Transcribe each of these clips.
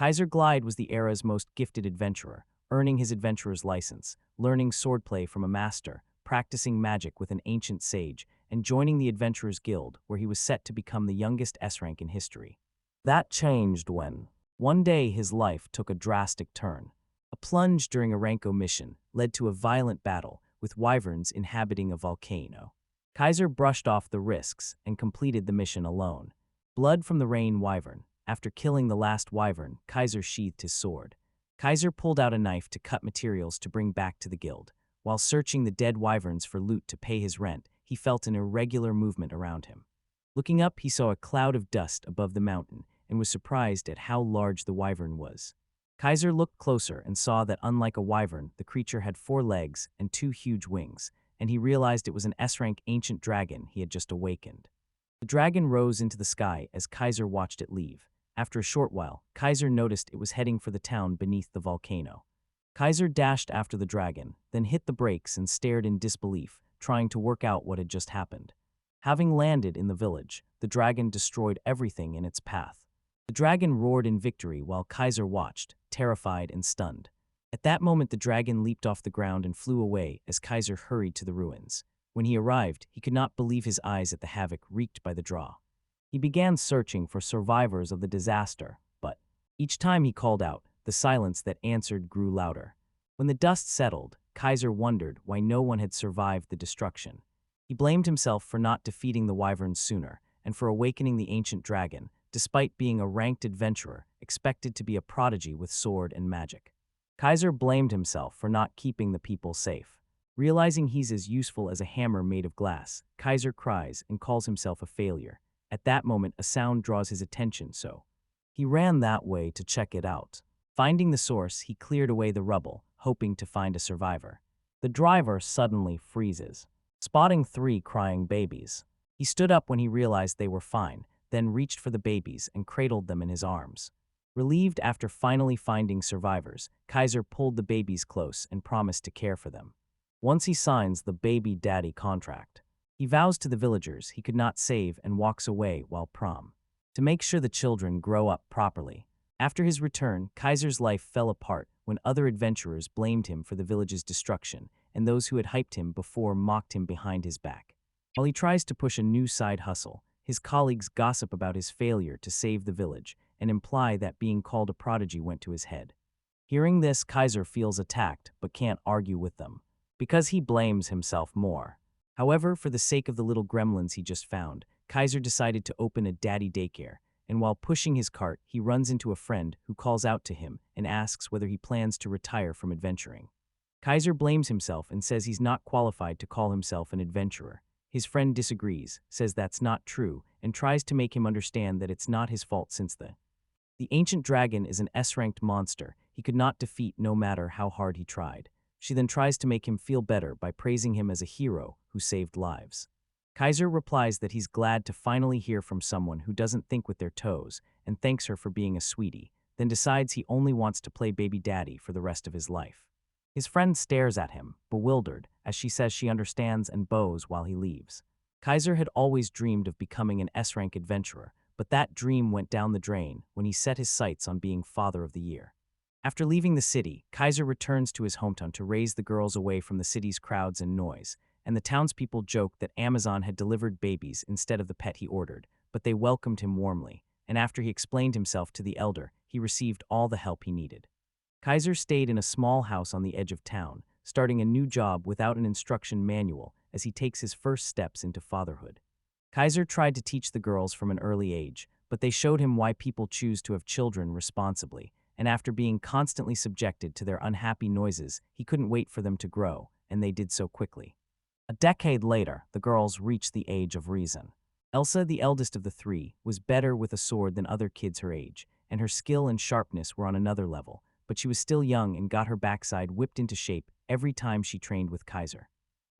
Kaiser Glide was the era's most gifted adventurer, earning his adventurer's license, learning swordplay from a master, practicing magic with an ancient sage, and joining the Adventurers Guild, where he was set to become the youngest S-rank in history. That changed when, one day, his life took a drastic turn. A plunge during a Ranko mission led to a violent battle with wyverns inhabiting a volcano. Kaiser brushed off the risks and completed the mission alone. Blood from the rain wyvern. After killing the last wyvern, Kaiser sheathed his sword. Kaiser pulled out a knife to cut materials to bring back to the guild. While searching the dead wyverns for loot to pay his rent, he felt an irregular movement around him. Looking up, he saw a cloud of dust above the mountain and was surprised at how large the wyvern was. Kaiser looked closer and saw that, unlike a wyvern, the creature had 4 legs and 2 huge wings, and he realized it was an S-rank ancient dragon he had just awakened. The dragon rose into the sky as Kaiser watched it leave. After a short while, Kaiser noticed it was heading for the town beneath the volcano. Kaiser dashed after the dragon, then hit the brakes and stared in disbelief, trying to work out what had just happened. Having landed in the village, the dragon destroyed everything in its path. The dragon roared in victory while Kaiser watched, terrified and stunned. At that moment, the dragon leaped off the ground and flew away as Kaiser hurried to the ruins. When he arrived, he could not believe his eyes at the havoc wreaked by the draw. He began searching for survivors of the disaster, but each time he called out, the silence that answered grew louder. When the dust settled, Kaiser wondered why no one had survived the destruction. He blamed himself for not defeating the wyverns sooner and for awakening the ancient dragon, despite being a ranked adventurer, expected to be a prodigy with sword and magic. Kaiser blamed himself for not keeping the people safe. Realizing he's as useful as a hammer made of glass, Kaiser cries and calls himself a failure. At that moment, a sound draws his attention, so he ran that way to check it out. Finding the source, he cleared away the rubble, hoping to find a survivor. The driver suddenly freezes, spotting 3 crying babies. He stood up when he realized they were fine, then reached for the babies and cradled them in his arms. Relieved after finally finding survivors, Kaiser pulled the babies close and promised to care for them. Once he signs the baby daddy contract, he vows to the villagers he could not save and walks away while prom, to make sure the children grow up properly. After his return, Kaiser's life fell apart when other adventurers blamed him for the village's destruction, and those who had hyped him before mocked him behind his back. While he tries to push a new side hustle, his colleagues gossip about his failure to save the village and imply that being called a prodigy went to his head. Hearing this, Kaiser feels attacked but can't argue with them, because he blames himself more. However, for the sake of the little gremlins he just found, Kaiser decided to open a daddy daycare, and while pushing his cart, he runs into a friend who calls out to him and asks whether he plans to retire from adventuring. Kaiser blames himself and says he's not qualified to call himself an adventurer. His friend disagrees, says that's not true, and tries to make him understand that it's not his fault since the ancient dragon is an S-ranked monster he could not defeat no matter how hard he tried. She then tries to make him feel better by praising him as a hero who saved lives. Kaiser replies that he's glad to finally hear from someone who doesn't think with their toes and thanks her for being a sweetie, then decides he only wants to play baby daddy for the rest of his life. His friend stares at him, bewildered, as she says she understands and bows while he leaves. Kaiser had always dreamed of becoming an S-rank adventurer, but that dream went down the drain when he set his sights on being Father of the Year. After leaving the city, Kaiser returns to his hometown to raise the girls away from the city's crowds and noise, and the townspeople joked that Amazon had delivered babies instead of the pet he ordered, but they welcomed him warmly, and after he explained himself to the elder, he received all the help he needed. Kaiser stayed in a small house on the edge of town, starting a new job without an instruction manual as he takes his first steps into fatherhood. Kaiser tried to teach the girls from an early age, but they showed him why people choose to have children responsibly, and after being constantly subjected to their unhappy noises, he couldn't wait for them to grow, and they did so quickly. A decade later, the girls reached the age of reason. Elsa, the eldest of the 3, was better with a sword than other kids her age, and her skill and sharpness were on another level, but she was still young and got her backside whipped into shape every time she trained with Kaiser.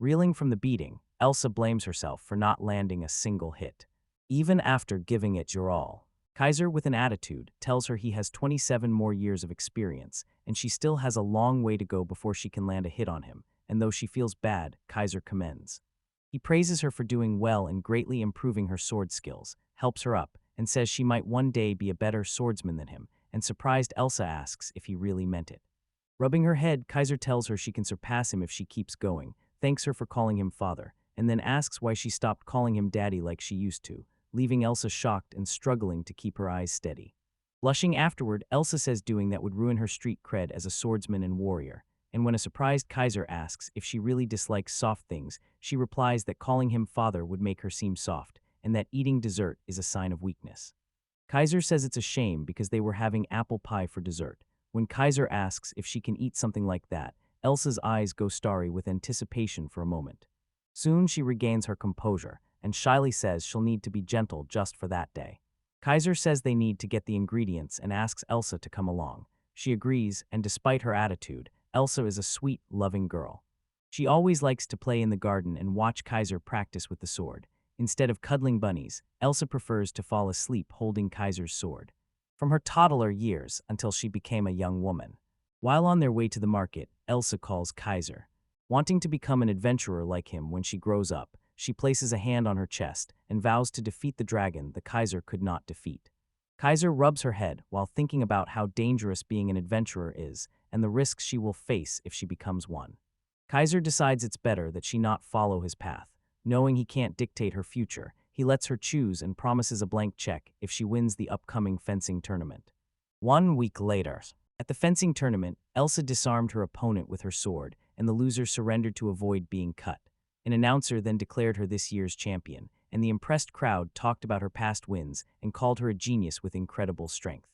Reeling from the beating, Elsa blames herself for not landing a single hit, even after giving it your all. Kaiser, with an attitude, tells her he has 27 more years of experience, and she still has a long way to go before she can land a hit on him, and though she feels bad, Kaiser commends. He praises her for doing well and greatly improving her sword skills, helps her up, and says she might one day be a better swordsman than him, and surprised Elsa asks if he really meant it. Rubbing her head, Kaiser tells her she can surpass him if she keeps going, thanks her for calling him father, and then asks why she stopped calling him daddy like she used to, leaving Elsa shocked and struggling to keep her eyes steady. Blushing afterward, Elsa says doing that would ruin her street cred as a swordsman and warrior, and when a surprised Kaiser asks if she really dislikes soft things, she replies that calling him father would make her seem soft, and that eating dessert is a sign of weakness. Kaiser says it's a shame because they were having apple pie for dessert. When Kaiser asks if she can eat something like that, Elsa's eyes go starry with anticipation for a moment. Soon she regains her composure, and shyly says she'll need to be gentle just for that day. Kaiser says they need to get the ingredients and asks Elsa to come along. She agrees, and despite her attitude, Elsa is a sweet, loving girl. She always likes to play in the garden and watch Kaiser practice with the sword. Instead of cuddling bunnies, Elsa prefers to fall asleep holding Kaiser's sword. From her toddler years until she became a young woman. While on their way to the market, Elsa calls Kaiser. Wanting to become an adventurer like him when she grows up, she places a hand on her chest and vows to defeat the dragon the Kaiser could not defeat. Kaiser rubs her head while thinking about how dangerous being an adventurer is and the risks she will face if she becomes one. Kaiser decides it's better that she not follow his path. Knowing he can't dictate her future, he lets her choose and promises a blank check if she wins the upcoming fencing tournament. 1 week later, at the fencing tournament, Elsa disarmed her opponent with her sword, and the loser surrendered to avoid being cut. An announcer then declared her this year's champion, and the impressed crowd talked about her past wins and called her a genius with incredible strength.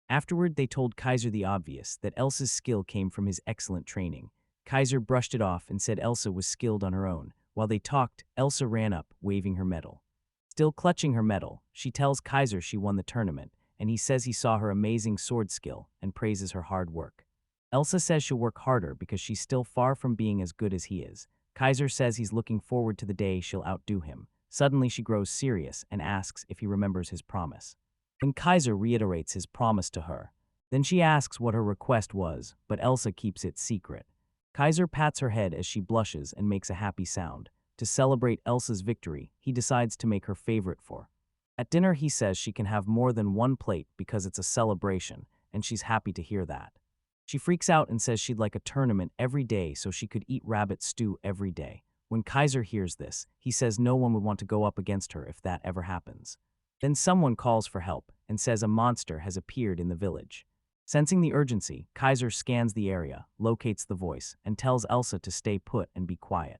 Afterward, they told Kaiser the obvious, that Elsa's skill came from his excellent training. Kaiser brushed it off and said Elsa was skilled on her own. While they talked, Elsa ran up, waving her medal. Still clutching her medal, she tells Kaiser she won the tournament, and he says he saw her amazing sword skill and praises her hard work. Elsa says she'll work harder because she's still far from being as good as he is. Kaiser says he's looking forward to the day she'll outdo him. Suddenly she grows serious and asks if he remembers his promise. When Kaiser reiterates his promise to her, then she asks what her request was, but Elsa keeps it secret. Kaiser pats her head as she blushes and makes a happy sound. To celebrate Elsa's victory, he decides to make her favorite for. At dinner, he says she can have more than one plate because it's a celebration, and she's happy to hear that. She freaks out and says she'd like a tournament every day so she could eat rabbit stew every day. When Kaiser hears this, he says no one would want to go up against her if that ever happens. Then someone calls for help and says a monster has appeared in the village. Sensing the urgency, Kaiser scans the area, locates the voice, and tells Elsa to stay put and be quiet.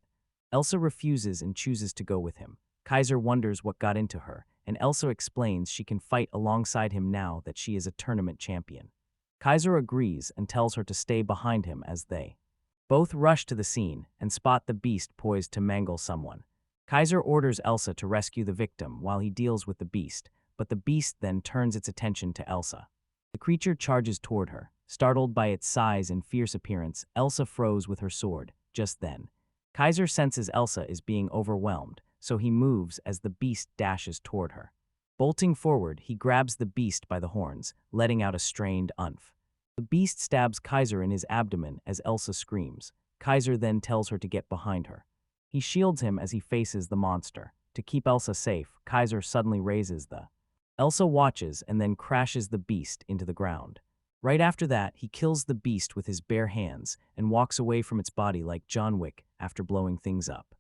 Elsa refuses and chooses to go with him. Kaiser wonders what got into her, and Elsa explains she can fight alongside him now that she is a tournament champion. Kaiser agrees and tells her to stay behind him as they both rush to the scene and spot the beast poised to mangle someone. Kaiser orders Elsa to rescue the victim while he deals with the beast, but the beast then turns its attention to Elsa. The creature charges toward her. Startled by its size and fierce appearance, Elsa froze with her sword. Just then, Kaiser senses Elsa is being overwhelmed, so he moves as the beast dashes toward her. Bolting forward, he grabs the beast by the horns, letting out a strained umph. The beast stabs Kaiser in his abdomen as Elsa screams. Kaiser then tells her to get behind her. He shields him as he faces the monster. To keep Elsa safe, Kaiser suddenly raises the Elsa watches and then crashes the beast into the ground. Right after that, he kills the beast with his bare hands and walks away from its body like John Wick after blowing things up.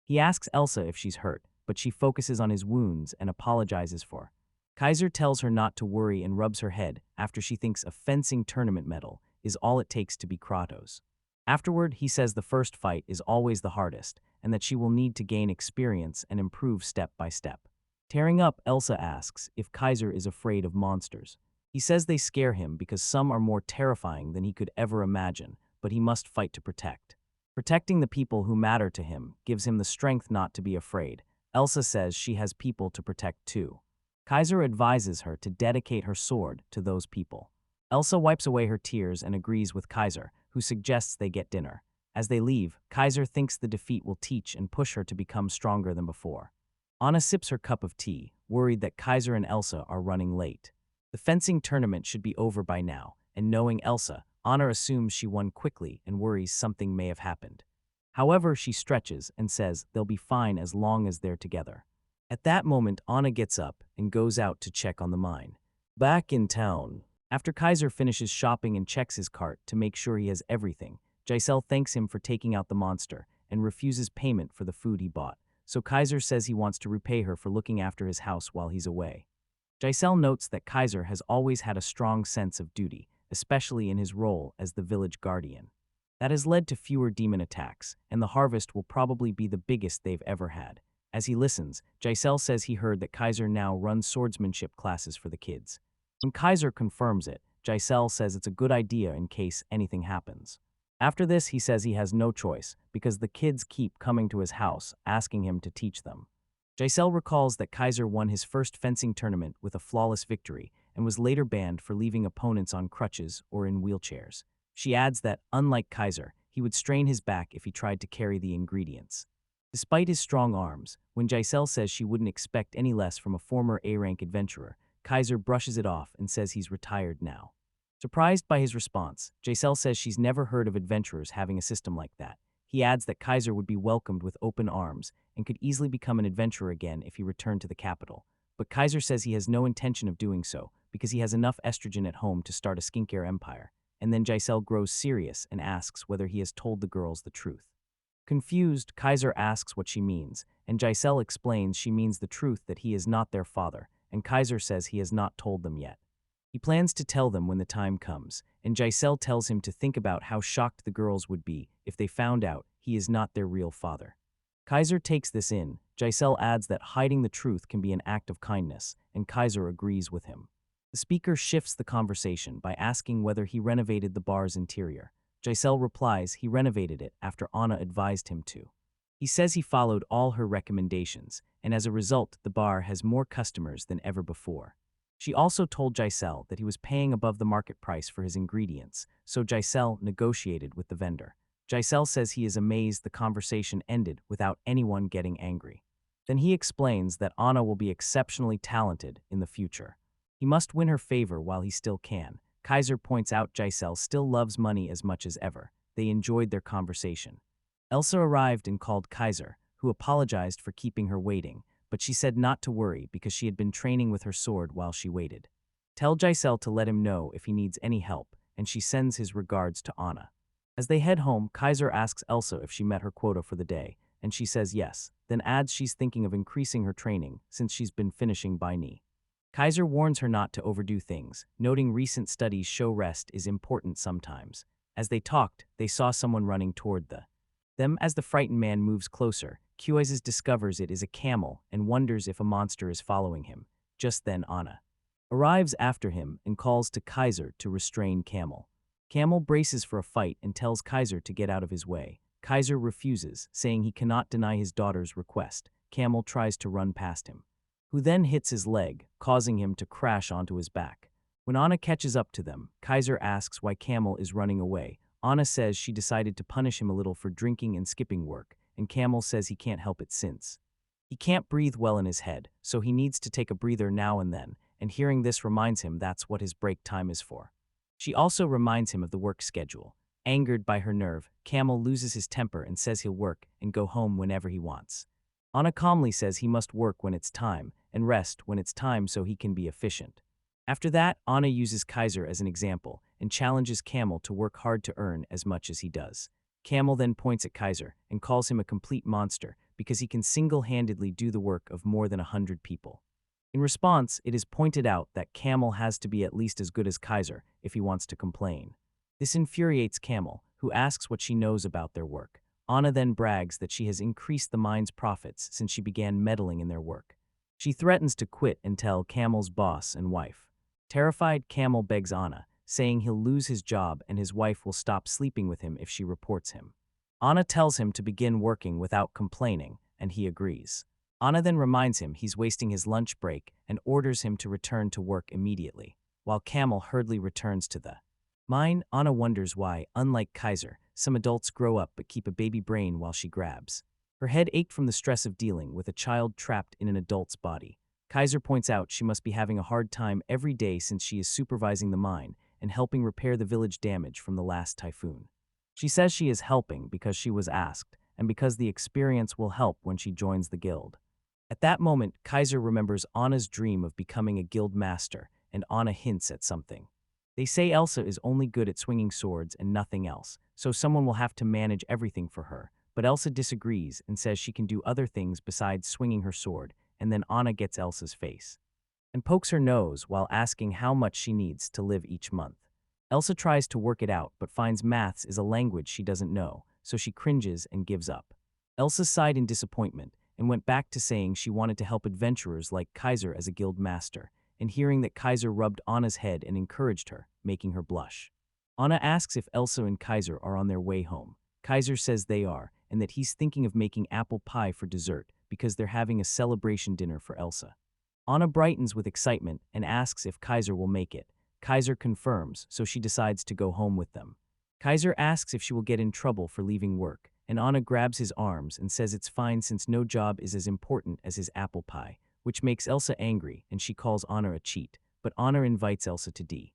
He asks Elsa if she's hurt, but she focuses on his wounds and apologizes for her. Kaiser tells her not to worry and rubs her head after she thinks a fencing tournament medal is all it takes to be Kratos. Afterward, he says the first fight is always the hardest and that she will need to gain experience and improve step by step. Tearing up, Elsa asks if Kaiser is afraid of monsters. He says they scare him because some are more terrifying than he could ever imagine, but he must fight to protect. Protecting the people who matter to him gives him the strength not to be afraid. Elsa says she has people to protect too. Kaiser advises her to dedicate her sword to those people. Elsa wipes away her tears and agrees with Kaiser, who suggests they get dinner. As they leave, Kaiser thinks the defeat will teach and push her to become stronger than before. Anna sips her cup of tea, worried that Kaiser and Elsa are running late. The fencing tournament should be over by now, and knowing Elsa, Anna assumes she won quickly and worries something may have happened. However, she stretches and says they'll be fine as long as they're together. At that moment, Anna gets up and goes out to check on the mine. Back in town, After Kaiser finishes shopping and checks his cart to make sure he has everything, Giselle thanks him for taking out the monster and refuses payment for the food he bought, so Kaiser says he wants to repay her for looking after his house while he's away. Giselle notes that Kaiser has always had a strong sense of duty, especially in his role as the village guardian. That has led to fewer demon attacks, and the harvest will probably be the biggest they've ever had. As he listens, Giselle says he heard that Kaiser now runs swordsmanship classes for the kids. When Kaiser confirms it, Giselle says it's a good idea in case anything happens. After this, he says he has no choice, because the kids keep coming to his house, asking him to teach them. Giselle recalls that Kaiser won his first fencing tournament with a flawless victory and was later banned for leaving opponents on crutches or in wheelchairs. She adds that, unlike Kaiser, he would strain his back if he tried to carry the ingredients. Despite his strong arms, when Giselle says she wouldn't expect any less from a former A-rank adventurer, Kaiser brushes it off and says he's retired now. Surprised by his response, Giselle says she's never heard of adventurers having a system like that. He adds that Kaiser would be welcomed with open arms and could easily become an adventurer again if he returned to the capital. But Kaiser says he has no intention of doing so because he has enough estrogen at home to start a skincare empire. And then Giselle grows serious and asks whether he has told the girls the truth. Confused, Kaiser asks what she means, and Giselle explains she means the truth that he is not their father, and Kaiser says he has not told them yet. He plans to tell them when the time comes, and Giselle tells him to think about how shocked the girls would be if they found out he is not their real father. Kaiser takes this in. Giselle adds that hiding the truth can be an act of kindness, and Kaiser agrees with him. The speaker shifts the conversation by asking whether he renovated the bar's interior. Giselle replies he renovated it after Anna advised him to. He says he followed all her recommendations, and as a result, the bar has more customers than ever before. She also told Giselle that he was paying above the market price for his ingredients, so Giselle negotiated with the vendor. Giselle says he is amazed the conversation ended without anyone getting angry. Then he explains that Anna will be exceptionally talented in the future. He must win her favor while he still can. Kaiser points out Giselle still loves money as much as ever. They enjoyed their conversation. Elsa arrived and called Kaiser, who apologized for keeping her waiting, but she said not to worry because she had been training with her sword while she waited. Tell Giselle to let him know if he needs any help, and she sends his regards to Anna. As they head home, Kaiser asks Elsa if she met her quota for the day, and she says yes, then adds she's thinking of increasing her training since she's been finishing by knee. Kaiser warns her not to overdo things, noting recent studies show rest is important sometimes. As they talked, they saw someone running toward them. As the frightened man moves closer, Kuizes discovers it is a camel and wonders if a monster is following him. Just then Anna arrives after him and calls to Kaiser to restrain Camel. Camel braces for a fight and tells Kaiser to get out of his way. Kaiser refuses, saying he cannot deny his daughter's request. Camel tries to run past him, who then hits his leg, causing him to crash onto his back. When Anna catches up to them, Kaiser asks why Camel is running away. Anna says she decided to punish him a little for drinking and skipping work, and Camel says he can't help it since he can't breathe well in his head, so he needs to take a breather now and then, and hearing this reminds him that's what his break time is for. She also reminds him of the work schedule. Angered by her nerve, Camel loses his temper and says he'll work and go home whenever he wants. Anna calmly says he must work when it's time and rest when it's time so he can be efficient. After that, Anna uses Kaiser as an example and challenges Camel to work hard to earn as much as he does. Camel then points at Kaiser and calls him a complete monster because he can single-handedly do the work of more than 100 people. In response, it is pointed out that Camel has to be at least as good as Kaiser if he wants to complain. This infuriates Camel, who asks what she knows about their work. Anna then brags that she has increased the mine's profits since she began meddling in their work. She threatens to quit and tell Camel's boss and wife. Terrified, Camel begs Anna, saying he'll lose his job and his wife will stop sleeping with him if she reports him. Anna tells him to begin working without complaining, and he agrees. Anna then reminds him he's wasting his lunch break and orders him to return to work immediately. While Camel hurriedly returns to the mine, Anna wonders why, unlike Kaiser, some adults grow up but keep a baby brain while she grabs. Her head ached from the stress of dealing with a child trapped in an adult's body. Kaiser points out she must be having a hard time every day since she is supervising the mine and helping repair the village damage from the last typhoon. She says she is helping because she was asked, and because the experience will help when she joins the guild. At that moment, Kaiser remembers Anna's dream of becoming a guild master, and Anna hints at something. They say Elsa is only good at swinging swords and nothing else, so someone will have to manage everything for her. But Elsa disagrees and says she can do other things besides swinging her sword, and then Anna gets Elsa's face and pokes her nose while asking how much she needs to live each month. Elsa tries to work it out but finds maths is a language she doesn't know, so she cringes and gives up. Elsa sighed in disappointment and went back to saying she wanted to help adventurers like Kaiser as a guild master, and hearing that Kaiser rubbed Anna's head and encouraged her, making her blush. Anna asks if Elsa and Kaiser are on their way home. Kaiser says they are, and that he's thinking of making apple pie for dessert because they're having a celebration dinner for Elsa. Anna brightens with excitement and asks if Kaiser will make it. Kaiser confirms, so she decides to go home with them. Kaiser asks if she will get in trouble for leaving work, and Anna grabs his arms and says it's fine since no job is as important as his apple pie, which makes Elsa angry and she calls Anna a cheat, but Anna invites Elsa to D.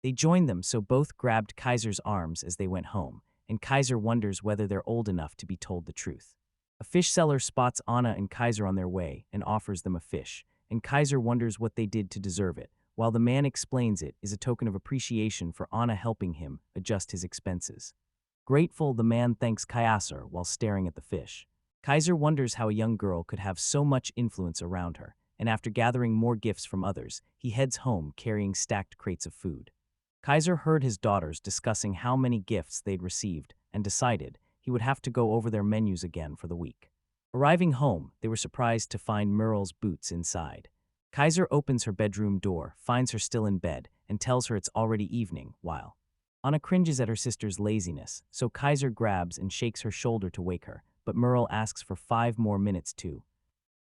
They join them, so both grabbed Kaiser's arms as they went home, and Kaiser wonders whether they're old enough to be told the truth. A fish seller spots Anna and Kaiser on their way and offers them a fish, and Kaiser wonders what they did to deserve it, while the man explains it is a token of appreciation for Anna helping him adjust his expenses. Grateful, the man thanks Kaiser while staring at the fish. Kaiser wonders how a young girl could have so much influence around her, and after gathering more gifts from others, he heads home carrying stacked crates of food. Kaiser heard his daughters discussing how many gifts they'd received and decided he would have to go over their menus again for the week. Arriving home, they were surprised to find Merle's boots inside. Kaiser opens her bedroom door, finds her still in bed, and tells her it's already evening, while Anna cringes at her sister's laziness, so Kaiser grabs and shakes her shoulder to wake her, but Merle asks for 5 more minutes too.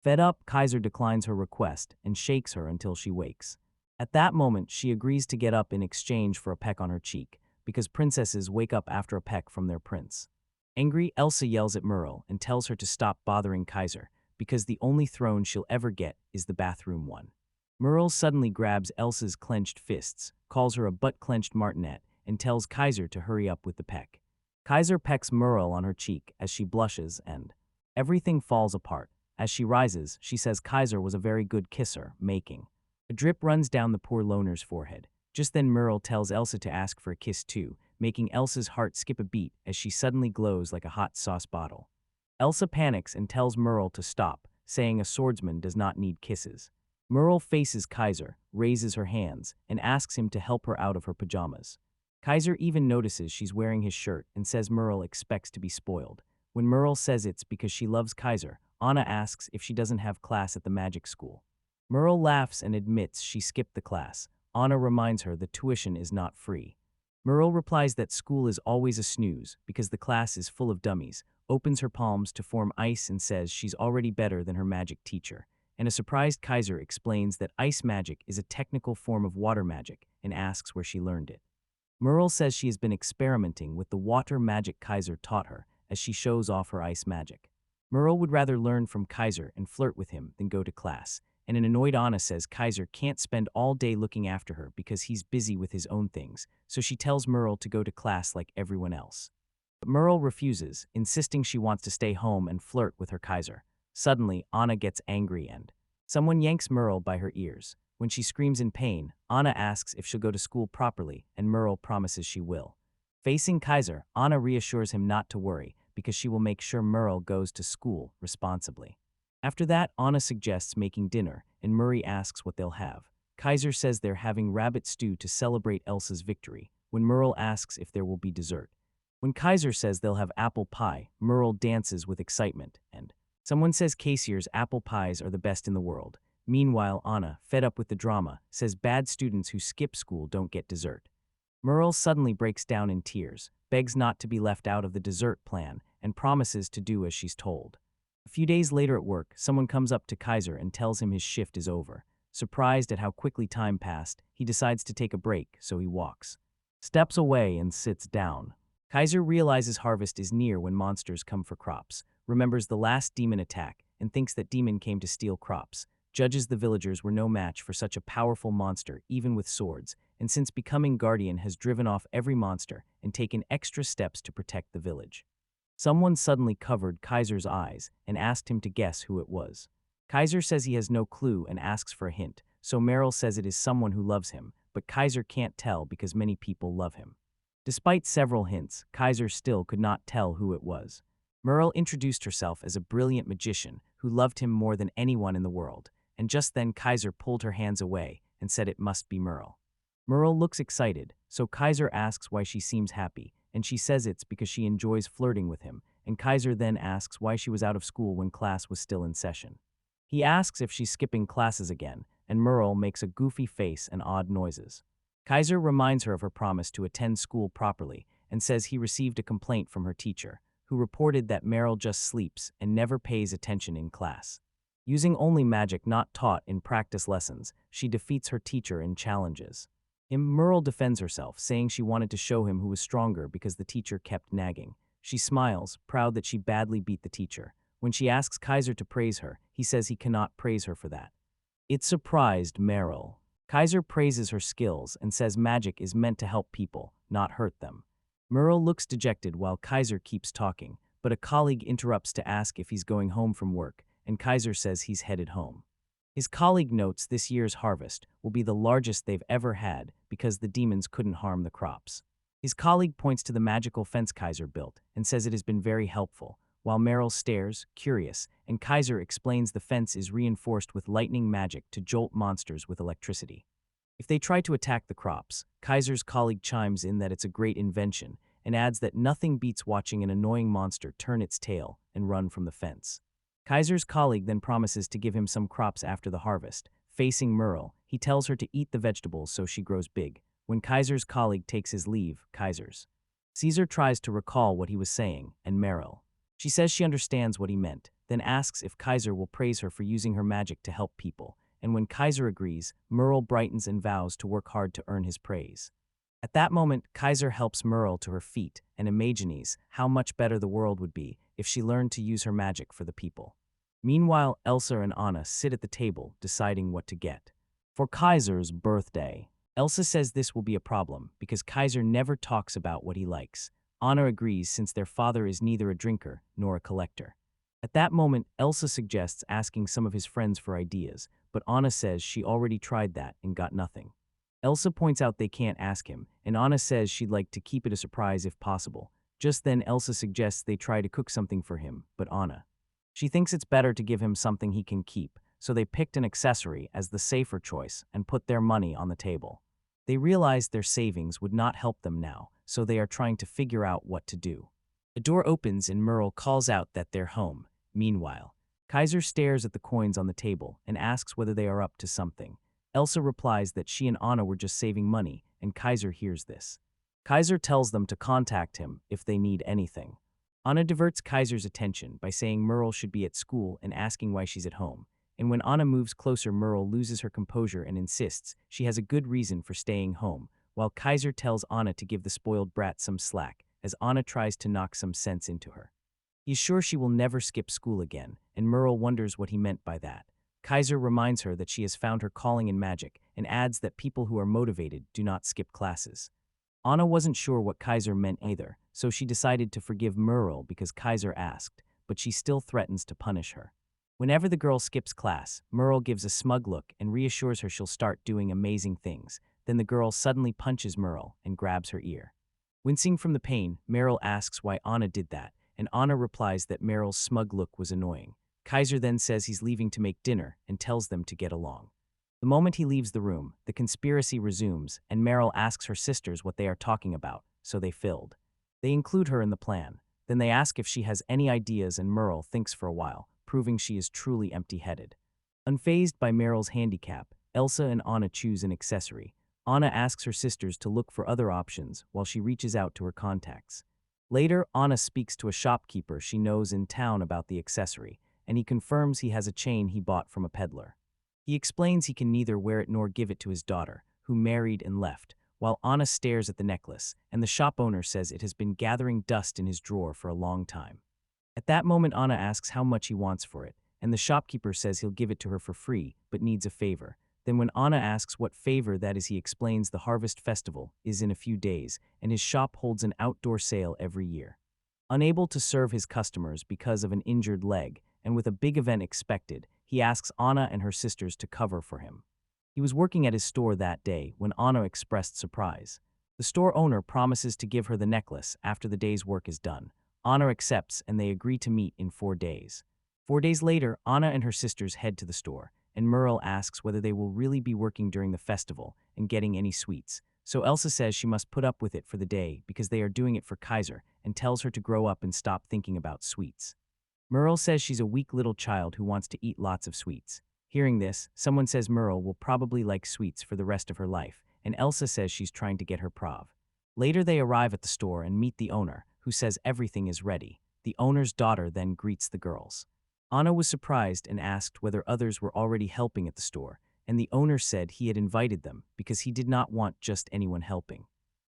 Fed up, Kaiser declines her request and shakes her until she wakes. At that moment, she agrees to get up in exchange for a peck on her cheek, because princesses wake up after a peck from their prince. Angry, Elsa yells at Merle and tells her to stop bothering Kaiser, because the only throne she'll ever get is the bathroom one. Merle suddenly grabs Elsa's clenched fists, calls her a butt-clenched martinet, and tells Kaiser to hurry up with the peck. Kaiser pecks Merle on her cheek as she blushes and everything falls apart. As she rises, she says Kaiser was a very good kisser, making a drip runs down the poor loner's forehead. Just then Merle tells Elsa to ask for a kiss too, making Elsa's heart skip a beat as she suddenly glows like a hot sauce bottle. Elsa panics and tells Merle to stop, saying a swordsman does not need kisses. Merle faces Kaiser, raises her hands, and asks him to help her out of her pajamas. Kaiser even notices she's wearing his shirt and says Merle expects to be spoiled. When Merle says it's because she loves Kaiser, Anna asks if she doesn't have class at the magic school. Merle laughs and admits she skipped the class. Anna reminds her the tuition is not free. Merle replies that school is always a snooze because the class is full of dummies, opens her palms to form ice and says she's already better than her magic teacher. And a surprised Kaiser explains that ice magic is a technical form of water magic and asks where she learned it. Merle says she has been experimenting with the water magic Kaiser taught her as she shows off her ice magic. Merle would rather learn from Kaiser and flirt with him than go to class, and an annoyed Anna says Kaiser can't spend all day looking after her because he's busy with his own things, so she tells Merle to go to class like everyone else. But Merle refuses, insisting she wants to stay home and flirt with her Kaiser. Suddenly, Anna gets angry and someone yanks Merle by her ears. When she screams in pain, Anna asks if she'll go to school properly, and Merle promises she will. Facing Kaiser, Anna reassures him not to worry because she will make sure Merle goes to school responsibly. After that, Anna suggests making dinner, and Murray asks what they'll have. Kaiser says they're having rabbit stew to celebrate Elsa's victory, when Merle asks if there will be dessert. When Kaiser says they'll have apple pie, Merle dances with excitement, and someone says Kaiser's apple pies are the best in the world. Meanwhile, Anna, fed up with the drama, says bad students who skip school don't get dessert. Merle suddenly breaks down in tears, begs not to be left out of the dessert plan, and promises to do as she's told. A few days later at work, someone comes up to Kaiser and tells him his shift is over. Surprised at how quickly time passed, he decides to take a break, so he walks, steps away, and sits down. Kaiser realizes harvest is near when monsters come for crops, remembers the last demon attack, and thinks that demon came to steal crops, judges the villagers were no match for such a powerful monster even with swords, and since becoming guardian has driven off every monster and taken extra steps to protect the village. Someone suddenly covered Kaiser's eyes and asked him to guess who it was. Kaiser says he has no clue and asks for a hint, so Meryl says it is someone who loves him, but Kaiser can't tell because many people love him. Despite several hints, Kaiser still could not tell who it was. Merle introduced herself as a brilliant magician who loved him more than anyone in the world, and just then Kaiser pulled her hands away and said it must be Merle. Merle looks excited, so Kaiser asks why she seems happy, and she says it's because she enjoys flirting with him, and Kaiser then asks why she was out of school when class was still in session. He asks if she's skipping classes again, and Merle makes a goofy face and odd noises. Kaiser reminds her of her promise to attend school properly and says he received a complaint from her teacher, who reported that Merle just sleeps and never pays attention in class. Using only magic not taught in practice lessons, she defeats her teacher in challenges. Merle defends herself, saying she wanted to show him who was stronger because the teacher kept nagging. She smiles, proud that she badly beat the teacher. When she asks Kaiser to praise her, he says he cannot praise her for that. It surprised Merle. Kaiser praises her skills and says magic is meant to help people, not hurt them. Merle looks dejected while Kaiser keeps talking, but a colleague interrupts to ask if he's going home from work, and Kaiser says he's headed home. His colleague notes this year's harvest will be the largest they've ever had because the demons couldn't harm the crops. His colleague points to the magical fence Kaiser built and says it has been very helpful, while Merle stares, curious, and Kaiser explains the fence is reinforced with lightning magic to jolt monsters with electricity. If they try to attack the crops, Kaiser's colleague chimes in that it's a great invention and adds that nothing beats watching an annoying monster turn its tail and run from the fence. Kaiser's colleague then promises to give him some crops after the harvest. Facing Merle, he tells her to eat the vegetables so she grows big. When Kaiser's colleague takes his leave, Caesar tries to recall what he was saying, and Merle. She says she understands what he meant, then asks if Kaiser will praise her for using her magic to help people, and when Kaiser agrees, Merle brightens and vows to work hard to earn his praise. At that moment, Kaiser helps Merle to her feet and imagines how much better the world would be if she learned to use her magic for the people. Meanwhile, Elsa and Anna sit at the table deciding what to get. For Kaiser's birthday, Elsa says this will be a problem because Kaiser never talks about what he likes. Anna agrees since their father is neither a drinker nor a collector. At that moment, Elsa suggests asking some of his friends for ideas, but Anna says she already tried that and got nothing. Elsa points out they can't ask him, and Anna says she'd like to keep it a surprise if possible. Just then, Elsa suggests they try to cook something for him, but Anna. She thinks it's better to give him something he can keep, so they picked an accessory as the safer choice and put their money on the table. They realized their savings would not help them now, so they are trying to figure out what to do. The door opens and Merle calls out that they're home. Meanwhile, Kaiser stares at the coins on the table and asks whether they are up to something. Elsa replies that she and Anna were just saving money, and Kaiser hears this. Kaiser tells them to contact him if they need anything. Anna diverts Kaiser's attention by saying Merle should be at school and asking why she's at home. And when Anna moves closer, Merle loses her composure and insists she has a good reason for staying home, while Kaiser tells Anna to give the spoiled brat some slack, as Anna tries to knock some sense into her. He's sure she will never skip school again, and Merle wonders what he meant by that. Kaiser reminds her that she has found her calling in magic and adds that people who are motivated do not skip classes. Anna wasn't sure what Kaiser meant either, so she decided to forgive Merle because Kaiser asked, but she still threatens to punish her. Whenever the girl skips class, Merle gives a smug look and reassures her she'll start doing amazing things. Then the girl suddenly punches Merle and grabs her ear. Wincing from the pain, Merle asks why Anna did that, and Anna replies that Merle's smug look was annoying. Kaiser then says he's leaving to make dinner and tells them to get along. The moment he leaves the room, the conspiracy resumes, and Merle asks her sisters what they are talking about, so they filled. They include her in the plan. Then they ask if she has any ideas, and Merle thinks for a while, proving she is truly empty-headed. Unfazed by Merle's handicap, Elsa and Anna choose an accessory. Anna asks her sisters to look for other options while she reaches out to her contacts. Later, Anna speaks to a shopkeeper she knows in town about the accessory, and he confirms he has a chain he bought from a peddler. He explains he can neither wear it nor give it to his daughter, who married and left, while Anna stares at the necklace, and the shop owner says it has been gathering dust in his drawer for a long time. At that moment, Anna asks how much he wants for it, and the shopkeeper says he'll give it to her for free, but needs a favor. Then when Anna asks what favor that is, he explains the harvest festival is in a few days, and his shop holds an outdoor sale every year. Unable to serve his customers because of an injured leg, and with a big event expected, he asks Anna and her sisters to cover for him. He was working at his store that day when Anna expressed surprise. The store owner promises to give her the necklace after the day's work is done. Anna accepts and they agree to meet in 4 days. 4 days later, Anna and her sisters head to the store, and Merle asks whether they will really be working during the festival and getting any sweets. So Elsa says she must put up with it for the day because they are doing it for Kaiser and tells her to grow up and stop thinking about sweets. Merle says she's a weak little child who wants to eat lots of sweets. Hearing this, someone says Merle will probably like sweets for the rest of her life, and Elsa says she's trying to get her prov. Later they arrive at the store and meet the owner, who says everything is ready. The owner's daughter then greets the girls. Anna was surprised and asked whether others were already helping at the store, and the owner said he had invited them because he did not want just anyone helping.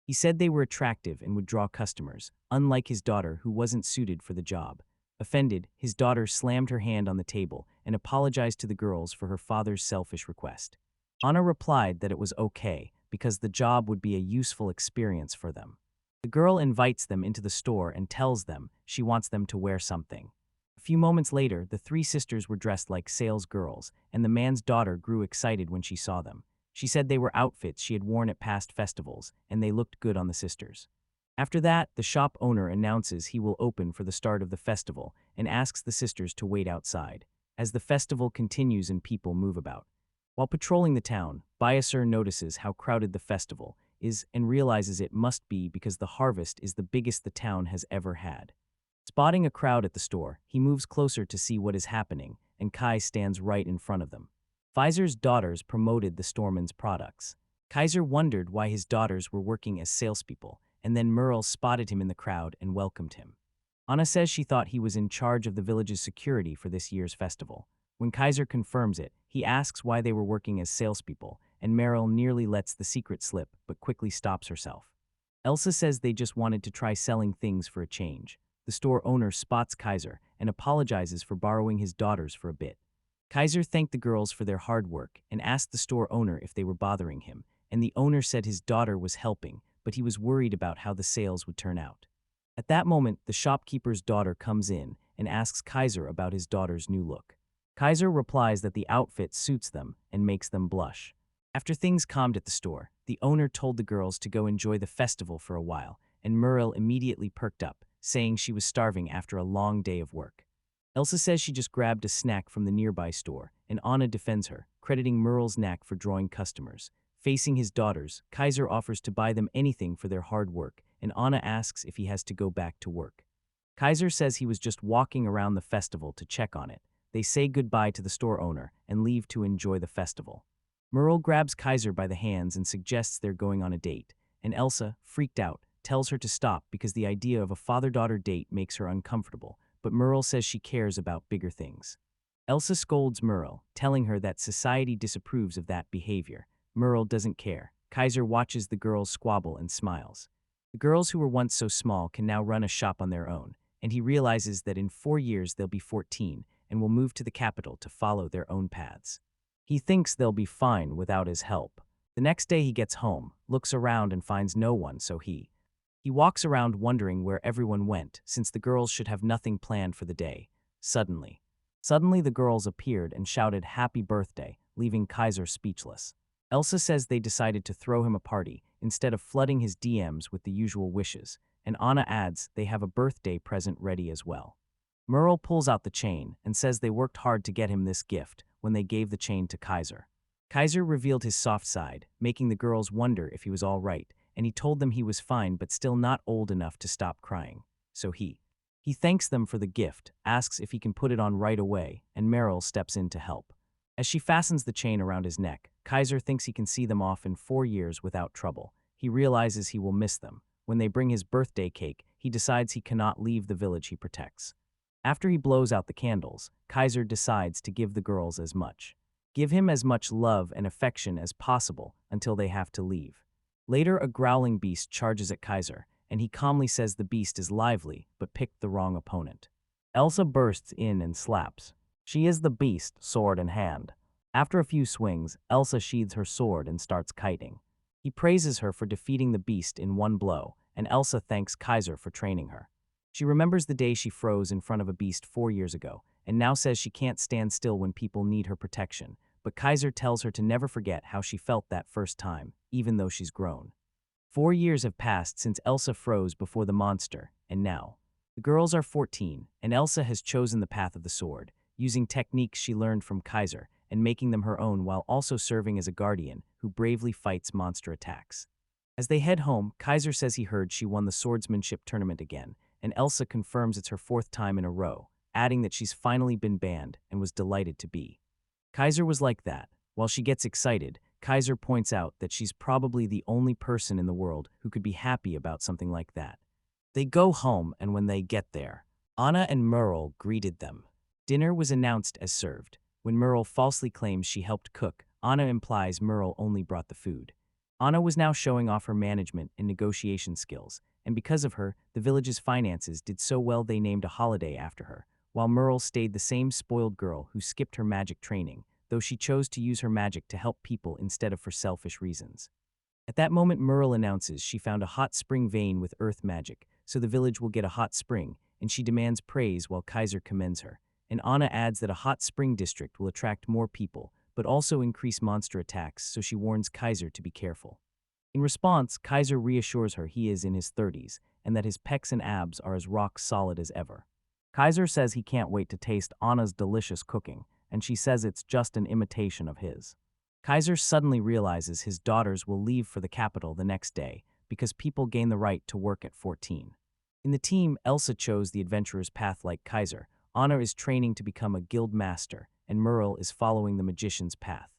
He said they were attractive and would draw customers, unlike his daughter who wasn't suited for the job. Offended, his daughter slammed her hand on the table and apologized to the girls for her father's selfish request. Anna replied that it was okay because the job would be a useful experience for them. The girl invites them into the store and tells them she wants them to wear something. A few moments later, the three sisters were dressed like sales girls, and the man's daughter grew excited when she saw them. She said they were outfits she had worn at past festivals, and they looked good on the sisters. After that, the shop owner announces he will open for the start of the festival and asks the sisters to wait outside, as the festival continues and people move about. While patrolling the town, Bayasur notices how crowded the festival is and realizes it must be because the harvest is the biggest the town has ever had. Spotting a crowd at the store, he moves closer to see what is happening, and Kai stands right in front of them. Pfizer's daughters promoted the storeman's products. Kaiser wondered why his daughters were working as salespeople, and then Merle spotted him in the crowd and welcomed him. Anna says she thought he was in charge of the village's security for this year's festival. When Kaiser confirms it, he asks why they were working as salespeople, and Merle nearly lets the secret slip but quickly stops herself. Elsa says they just wanted to try selling things for a change. The store owner spots Kaiser and apologizes for borrowing his daughters for a bit. Kaiser thanked the girls for their hard work and asked the store owner if they were bothering him, and the owner said his daughter was helping, but he was worried about how the sales would turn out. At that moment, the shopkeeper's daughter comes in and asks Kaiser about his daughter's new look. Kaiser replies that the outfit suits them and makes them blush. After things calmed at the store, the owner told the girls to go enjoy the festival for a while, and Merle immediately perked up, saying she was starving after a long day of work. Elsa says she just grabbed a snack from the nearby store, and Anna defends her, crediting Merle's knack for drawing customers. Facing his daughters, Kaiser offers to buy them anything for their hard work, and Anna asks if he has to go back to work. Kaiser says he was just walking around the festival to check on it. They say goodbye to the store owner and leave to enjoy the festival. Merle grabs Kaiser by the hands and suggests they're going on a date, and Elsa, freaked out, tells her to stop because the idea of a father-daughter date makes her uncomfortable, but Merle says she cares about bigger things. Elsa scolds Merle, telling her that society disapproves of that behavior. Merle doesn't care. Kaiser watches the girls squabble and smiles. The girls who were once so small can now run a shop on their own, and he realizes that in 4 years they'll be 14 and will move to the capital to follow their own paths. He thinks they'll be fine without his help. The next day he gets home, looks around and finds no one, so he walks around wondering where everyone went, since the girls should have nothing planned for the day. Suddenly the girls appeared and shouted happy birthday, leaving Kaiser speechless. Elsa says they decided to throw him a party instead of flooding his DMs with the usual wishes, and Anna adds they have a birthday present ready as well. Merle pulls out the chain and says they worked hard to get him this gift when they gave the chain to Kaiser. Kaiser revealed his soft side, making the girls wonder if he was all right, and he told them he was fine but still not old enough to stop crying. So he thanks them for the gift, asks if he can put it on right away, and Merle steps in to help. As she fastens the chain around his neck, Kaiser thinks he can see them off in 4 years without trouble. He realizes he will miss them. When they bring his birthday cake, he decides he cannot leave the village he protects. After he blows out the candles, Kaiser decides to give the girls give him as much love and affection as possible until they have to leave. Later, a growling beast charges at Kaiser, and he calmly says the beast is lively but picked the wrong opponent. Elsa bursts in and slaps. She is the beast, sword in hand. After a few swings, Elsa sheathes her sword and starts kiting. He praises her for defeating the beast in one blow, and Elsa thanks Kaiser for training her. She remembers the day she froze in front of a beast 4 years ago, and now says she can't stand still when people need her protection, but Kaiser tells her to never forget how she felt that first time, even though she's grown. 4 years have passed since Elsa froze before the monster, and now, the girls are 14, and Elsa has chosen the path of the sword, using techniques she learned from Kaiser and making them her own while also serving as a guardian who bravely fights monster attacks. As they head home, Kaiser says he heard she won the swordsmanship tournament again, and Elsa confirms it's her 4th time in a row, adding that she's finally been banned and was delighted to be. Kaiser was like that. While she gets excited, Kaiser points out that she's probably the only person in the world who could be happy about something like that. They go home, and when they get there, Anna and Merle greeted them. Dinner was announced as served. When Merle falsely claims she helped cook, Anna implies Merle only brought the food. Anna was now showing off her management and negotiation skills, and because of her, the village's finances did so well they named a holiday after her, while Merle stayed the same spoiled girl who skipped her magic training, though she chose to use her magic to help people instead of for selfish reasons. At that moment, Merle announces she found a hot spring vein with earth magic, so the village will get a hot spring, and she demands praise while Kaiser commends her. And Anna adds that a hot spring district will attract more people, but also increase monster attacks, so she warns Kaiser to be careful. In response, Kaiser reassures her he is in his 30s, and that his pecs and abs are as rock solid as ever. Kaiser says he can't wait to taste Anna's delicious cooking, and she says it's just an imitation of his. Kaiser suddenly realizes his daughters will leave for the capital the next day, because people gain the right to work at 14. In the team, Elsa chose the adventurer's path like Kaiser. Anna is training to become a guild master, and Merle is following the magician's path.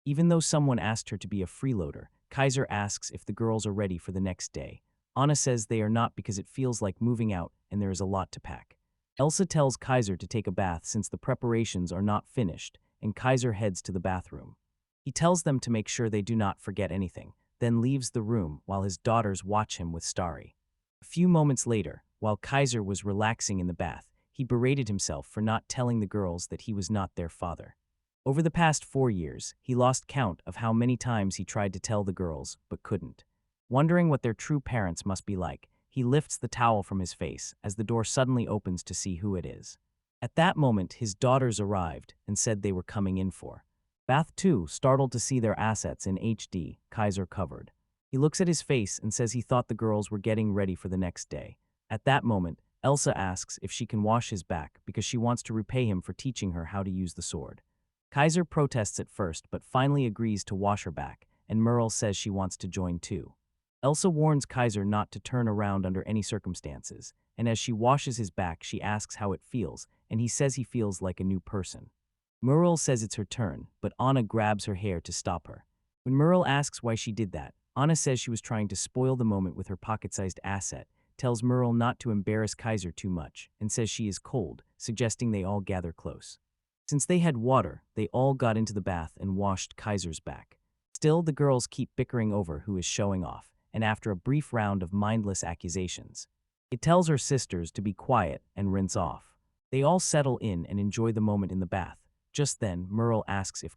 Even though someone asked her to be a freeloader, Kaiser asks if the girls are ready for the next day. Anna says they are not because it feels like moving out and there is a lot to pack. Elsa tells Kaiser to take a bath since the preparations are not finished, and Kaiser heads to the bathroom. He tells them to make sure they do not forget anything, then leaves the room while his daughters watch him with Starry. A few moments later, while Kaiser was relaxing in the bath, he berated himself for not telling the girls that he was not their father. Over the past 4 years, he lost count of how many times he tried to tell the girls, but couldn't. Wondering what their true parents must be like, he lifts the towel from his face as the door suddenly opens to see who it is. At that moment, his daughters arrived and said they were coming in for Bath 2, startled to see their assets in HD, Kaiser covered. He looks at his face and says he thought the girls were getting ready for the next day. At that moment, Elsa asks if she can wash his back because she wants to repay him for teaching her how to use the sword. Kaiser protests at first but finally agrees to wash her back, and Merle says she wants to join too. Elsa warns Kaiser not to turn around under any circumstances, and as she washes his back she asks how it feels, and he says he feels like a new person. Merle says it's her turn, but Anna grabs her hair to stop her. When Merle asks why she did that, Anna says she was trying to spoil the moment with her pocket-sized asset, tells Merle not to embarrass Kaiser too much, and says she is cold, suggesting they all gather close. Since they had water, they all got into the bath and washed Kaiser's back. Still, the girls keep bickering over who is showing off, and after a brief round of mindless accusations, it tells her sisters to be quiet and rinse off. They all settle in and enjoy the moment in the bath. Just then, Merle asks if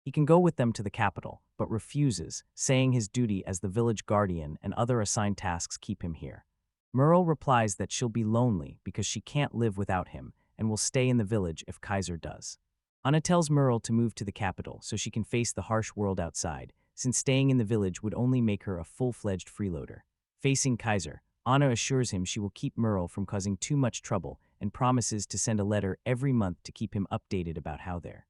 he can go with them to the capital, but refuses, saying his duty as the village guardian and other assigned tasks keep him here. Merle replies that she'll be lonely because she can't live without him and will stay in the village if Kaiser does. Anna tells Merle to move to the capital so she can face the harsh world outside, since staying in the village would only make her a full-fledged freeloader. Facing Kaiser, Anna assures him she will keep Merle from causing too much trouble and promises to send a letter every month to keep him updated about how they're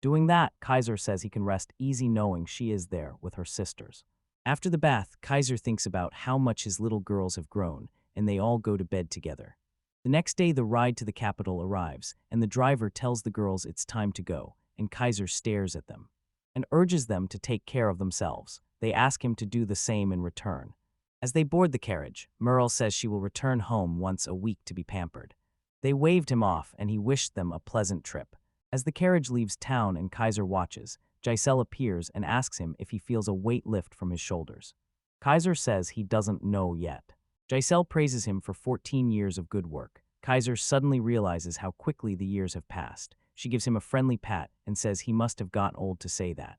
doing that. Kaiser says he can rest easy knowing she is there with her sisters. After the bath, Kaiser thinks about how much his little girls have grown, and they all go to bed together. The next day, the ride to the capital arrives, and the driver tells the girls it's time to go, and Kaiser stares at them and urges them to take care of themselves. They ask him to do the same in return. As they board the carriage, Merle says she will return home once a week to be pampered. They waved him off, and he wished them a pleasant trip. As the carriage leaves town and Kaiser watches, Giselle appears and asks him if he feels a weight lift from his shoulders. Kaiser says he doesn't know yet. Giselle praises him for 14 years of good work. Kaiser suddenly realizes how quickly the years have passed. She gives him a friendly pat and says he must have gotten old to say that.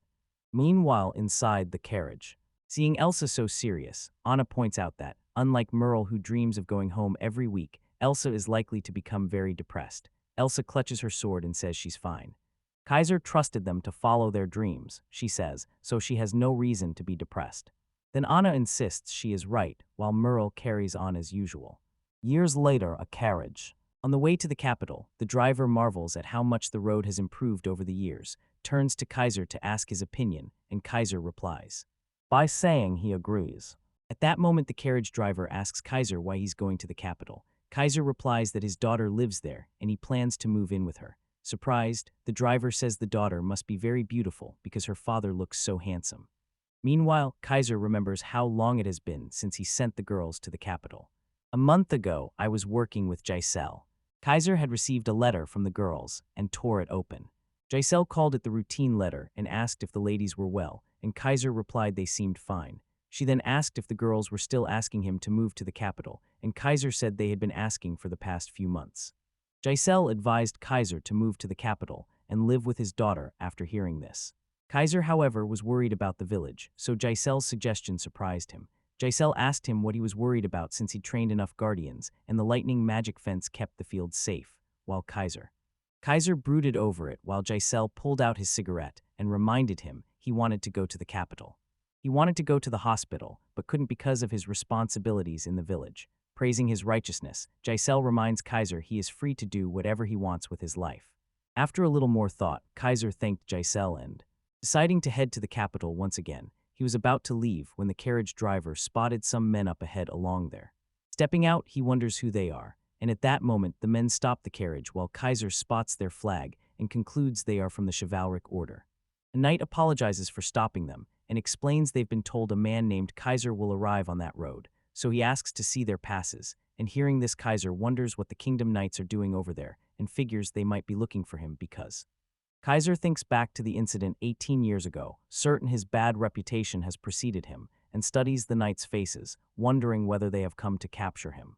Meanwhile, inside the carriage, seeing Elsa so serious, Anna points out that, unlike Merle who dreams of going home every week, Elsa is likely to become very depressed. Elsa clutches her sword and says she's fine. Kaiser trusted them to follow their dreams, she says, so she has no reason to be depressed. Then Anna insists she is right, while Merle carries on as usual. Years later, a carriage. On the way to the capital, the driver marvels at how much the road has improved over the years, turns to Kaiser to ask his opinion, and Kaiser replies by saying he agrees. At that moment, the carriage driver asks Kaiser why he's going to the capital. Kaiser replies that his daughter lives there, and he plans to move in with her. Surprised, the driver says the daughter must be very beautiful because her father looks so handsome. Meanwhile, Kaiser remembers how long it has been since he sent the girls to the capital. A month ago, I was working with Giselle. Kaiser had received a letter from the girls and tore it open. Giselle called it the routine letter and asked if the ladies were well, and Kaiser replied they seemed fine. She then asked if the girls were still asking him to move to the capital, and Kaiser said they had been asking for the past few months. Giselle advised Kaiser to move to the capital and live with his daughter after hearing this. Kaiser, however, was worried about the village, so Giselle's suggestion surprised him. Giselle asked him what he was worried about since he trained enough guardians, and the lightning magic fence kept the field safe, while Kaiser brooded over it while Giselle pulled out his cigarette and reminded him he wanted to go to the capital. He wanted to go to the hospital, but couldn't because of his responsibilities in the village. Praising his righteousness, Giselle reminds Kaiser he is free to do whatever he wants with his life. After a little more thought, Kaiser thanked Giselle and, deciding to head to the capital once again, he was about to leave when the carriage driver spotted some men up ahead along there. Stepping out, he wonders who they are, and at that moment the men stop the carriage while Kaiser spots their flag and concludes they are from the chivalric order. A knight apologizes for stopping them and explains they've been told a man named Kaiser will arrive on that road, so he asks to see their passes, and hearing this, Kaiser wonders what the kingdom knights are doing over there and figures they might be looking for him because Kaiser thinks back to the incident 18 years ago, certain his bad reputation has preceded him, and studies the knights' faces, wondering whether they have come to capture him.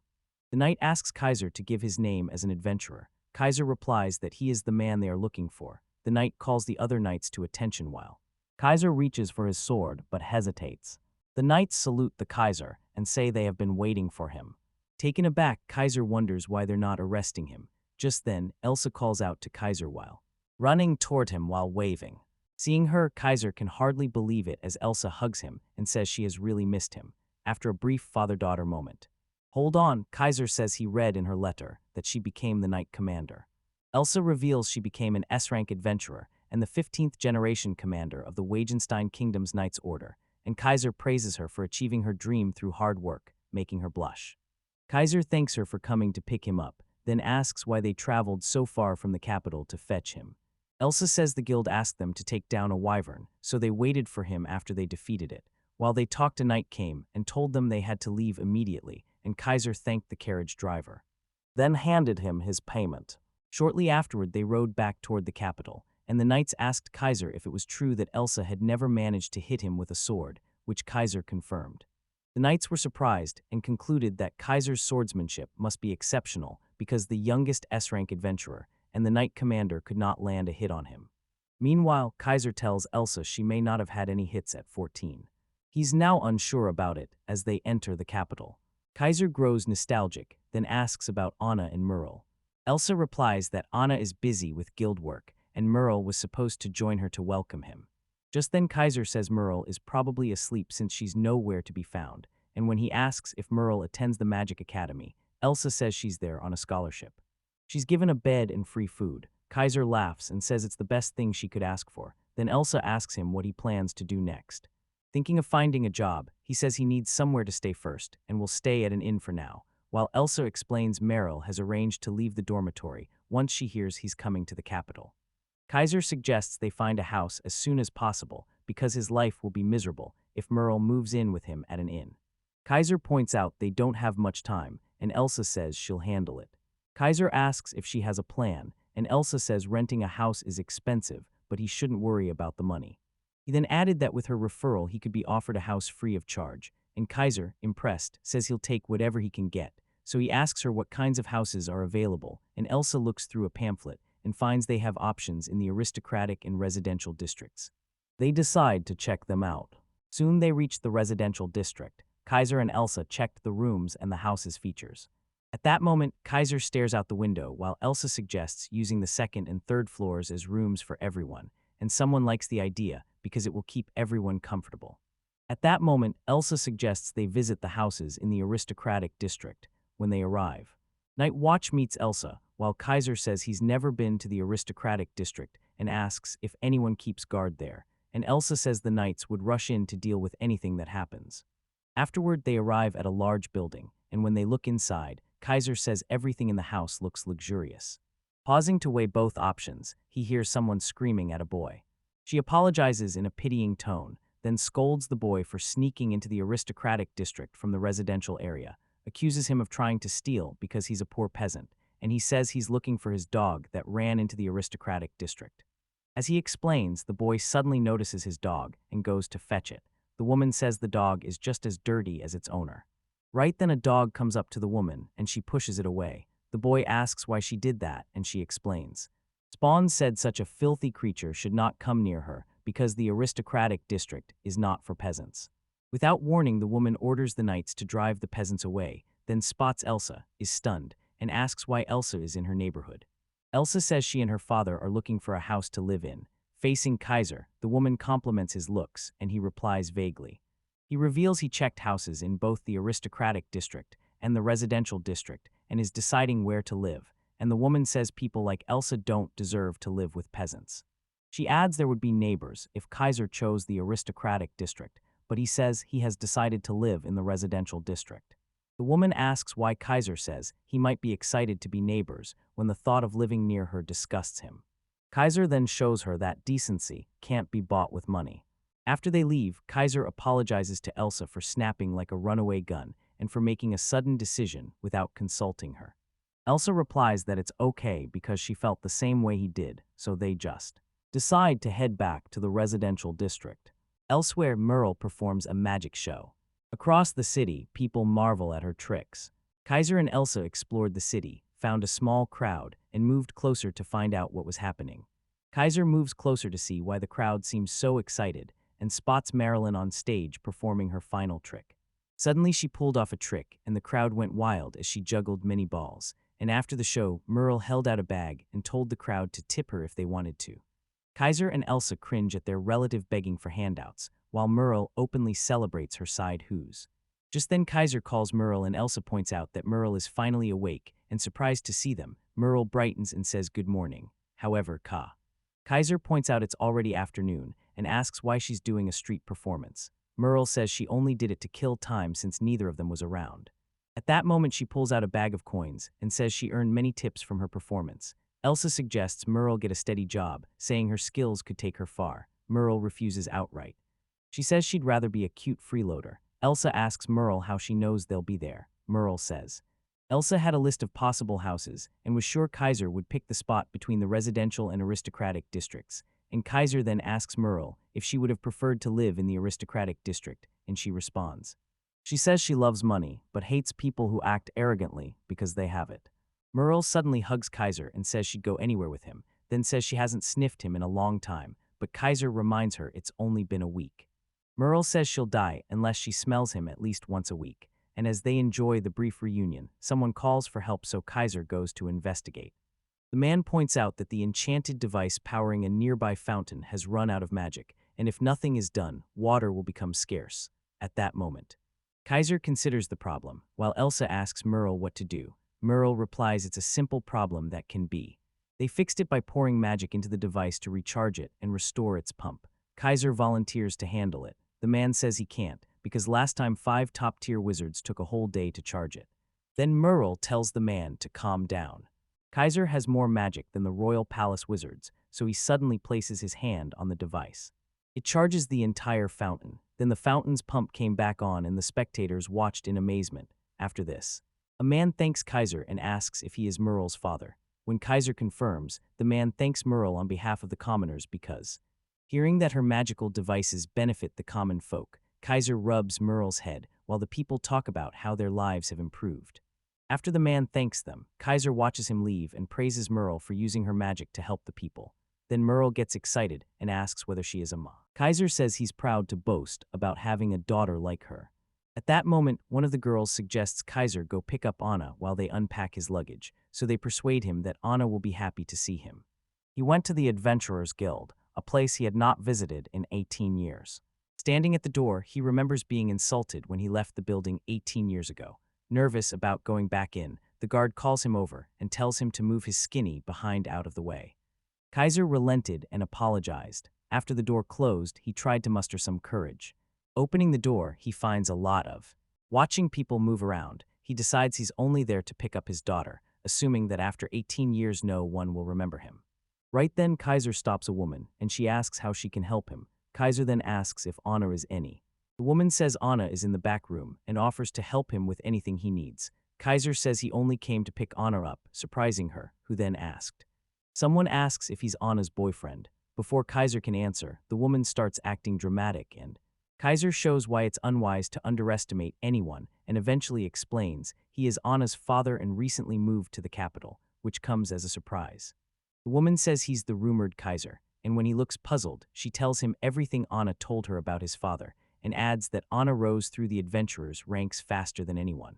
The knight asks Kaiser to give his name as an adventurer. Kaiser replies that he is the man they are looking for. The knight calls the other knights to attention while Kaiser reaches for his sword but hesitates. The knights salute the Kaiser and say they have been waiting for him. Taken aback, Kaiser wonders why they're not arresting him. Just then, Elsa calls out to Kaiser while running toward him while waving. Seeing her, Kaiser can hardly believe it as Elsa hugs him and says she has really missed him, after a brief father-daughter moment. Hold on, Kaiser says he read in her letter that she became the knight commander. Elsa reveals she became an S-rank adventurer and the 15th generation commander of the Wagenstein Kingdom's Knights Order, and Kaiser praises her for achieving her dream through hard work, making her blush. Kaiser thanks her for coming to pick him up, then asks why they traveled so far from the capital to fetch him. Elsa says the guild asked them to take down a wyvern, so they waited for him after they defeated it. While they talked, a knight came and told them they had to leave immediately, and Kaiser thanked the carriage driver, then handed him his payment. Shortly afterward, they rode back toward the capital, and the knights asked Kaiser if it was true that Elsa had never managed to hit him with a sword, which Kaiser confirmed. The knights were surprised and concluded that Kaiser's swordsmanship must be exceptional because the youngest S-rank adventurer and the knight commander could not land a hit on him. Meanwhile, Kaiser tells Elsa she may not have had any hits at 14. He's now unsure about it as they enter the capital. Kaiser grows nostalgic, then asks about Anna and Merle. Elsa replies that Anna is busy with guild work, and Merle was supposed to join her to welcome him. Just then Kaiser says Merle is probably asleep since she's nowhere to be found, and when he asks if Merle attends the Magic Academy, Elsa says she's there on a scholarship. She's given a bed and free food. Kaiser laughs and says it's the best thing she could ask for. Then Elsa asks him what he plans to do next. Thinking of finding a job, he says he needs somewhere to stay first and will stay at an inn for now, while Elsa explains Merle has arranged to leave the dormitory once she hears he's coming to the capital. Kaiser suggests they find a house as soon as possible because his life will be miserable if Merle moves in with him at an inn. Kaiser points out they don't have much time, and Elsa says she'll handle it. Kaiser asks if she has a plan, and Elsa says renting a house is expensive, but he shouldn't worry about the money. He then added that with her referral he could be offered a house free of charge, and Kaiser, impressed, says he'll take whatever he can get, so he asks her what kinds of houses are available, and Elsa looks through a pamphlet and finds they have options in the aristocratic and residential districts. They decide to check them out. Soon they reach the residential district. Kaiser and Elsa checked the rooms and the house's features. At that moment, Kaiser stares out the window while Elsa suggests using the second and third floors as rooms for everyone, and someone likes the idea because it will keep everyone comfortable. At that moment, Elsa suggests they visit the houses in the aristocratic district. When they arrive, Night Watch meets Elsa, while Kaiser says he's never been to the aristocratic district and asks if anyone keeps guard there, and Elsa says the knights would rush in to deal with anything that happens. Afterward, they arrive at a large building, and when they look inside, Kaiser says everything in the house looks luxurious. Pausing to weigh both options, he hears someone screaming at a boy. She apologizes in a pitying tone, then scolds the boy for sneaking into the aristocratic district from the residential area, accuses him of trying to steal because he's a poor peasant, and he says he's looking for his dog that ran into the aristocratic district. As he explains, the boy suddenly notices his dog and goes to fetch it. The woman says the dog is just as dirty as its owner. Right then a dog comes up to the woman and she pushes it away. The boy asks why she did that and she explains. Spawn said such a filthy creature should not come near her because the aristocratic district is not for peasants. Without warning, the woman orders the knights to drive the peasants away, then spots Elsa, is stunned, and asks why Elsa is in her neighborhood. Elsa says she and her father are looking for a house to live in. Facing Kaiser, the woman compliments his looks, and he replies vaguely. He reveals he checked houses in both the aristocratic district and the residential district and is deciding where to live, and the woman says people like Elsa don't deserve to live with peasants. She adds there would be neighbors if Kaiser chose the aristocratic district, but he says he has decided to live in the residential district. The woman asks why Kaiser says he might be excited to be neighbors when the thought of living near her disgusts him. Kaiser then shows her that decency can't be bought with money. After they leave, Kaiser apologizes to Elsa for snapping like a runaway gun and for making a sudden decision without consulting her. Elsa replies that it's okay because she felt the same way he did, so they just decide to head back to the residential district. Elsewhere, Merle performs a magic show. Across the city, people marvel at her tricks. Kaiser and Elsa explored the city, found a small crowd, and moved closer to find out what was happening. Kaiser moves closer to see why the crowd seems so excited and spots Marilyn on stage performing her final trick. Suddenly she pulled off a trick and the crowd went wild as she juggled many balls, and after the show, Merle held out a bag and told the crowd to tip her if they wanted to. Kaiser and Elsa cringe at their relative begging for handouts, while Merle openly celebrates her side who's. Just then Kaiser calls Merle and Elsa points out that Merle is finally awake and surprised to see them. Merle brightens and says good morning. However, Kaiser points out it's already afternoon and asks why she's doing a street performance. Merle says she only did it to kill time since neither of them was around. At that moment she pulls out a bag of coins and says she earned many tips from her performance. Elsa suggests Merle get a steady job, saying her skills could take her far. Merle refuses outright. She says she'd rather be a cute freeloader. Elsa asks Merle how she knows they'll be there. Merle says Elsa had a list of possible houses and was sure Kaiser would pick the spot between the residential and aristocratic districts, and Kaiser then asks Merle if she would have preferred to live in the aristocratic district, and she responds. She says she loves money, but hates people who act arrogantly because they have it. Merle suddenly hugs Kaiser and says she'd go anywhere with him, then says she hasn't sniffed him in a long time, but Kaiser reminds her it's only been a week. Merle says she'll die unless she smells him at least once a week, and as they enjoy the brief reunion, someone calls for help so Kaiser goes to investigate. The man points out that the enchanted device powering a nearby fountain has run out of magic, and if nothing is done, water will become scarce. At that moment, Kaiser considers the problem, while Elsa asks Merle what to do. Merle replies it's a simple problem that can be. They fixed it by pouring magic into the device to recharge it and restore its pump. Kaiser volunteers to handle it. The man says he can't, because last time 5 top-tier wizards took a whole day to charge it. Then Merle tells the man to calm down. Kaiser has more magic than the royal palace wizards, so he suddenly places his hand on the device. It charges the entire fountain. Then the fountain's pump came back on and the spectators watched in amazement. After this, a man thanks Kaiser and asks if he is Merle's father. When Kaiser confirms, the man thanks Merle on behalf of the commoners because, hearing that her magical devices benefit the common folk, Kaiser rubs Merle's head while the people talk about how their lives have improved. After the man thanks them, Kaiser watches him leave and praises Merle for using her magic to help the people. Then Merle gets excited and asks whether she is a ma. Kaiser says he's proud to boast about having a daughter like her. At that moment, one of the girls suggests Kaiser go pick up Anna while they unpack his luggage, so they persuade him that Anna will be happy to see him. He went to the Adventurers Guild, a place he had not visited in 18 years. Standing at the door, he remembers being insulted when he left the building 18 years ago. Nervous about going back in, the guard calls him over and tells him to move his skinny behind out of the way. Kaiser relented and apologized. After the door closed, he tried to muster some courage. Opening the door, he finds a lot of. Watching people move around, he decides he's only there to pick up his daughter, assuming that after 18 years no one will remember him. Right then, Kaiser stops a woman, and she asks how she can help him. Kaiser then asks if Anna is any. The woman says Anna is in the back room and offers to help him with anything he needs. Kaiser says he only came to pick Anna up, surprising her, who then asked. Someone asks if he's Anna's boyfriend. Before Kaiser can answer, the woman starts acting dramatic and Kaiser shows why it's unwise to underestimate anyone and eventually explains he is Anna's father and recently moved to the capital, which comes as a surprise. The woman says he's the rumored Kaiser, and when he looks puzzled, she tells him everything Anna told her about his father and adds that Anna rose through the adventurers' ranks faster than anyone.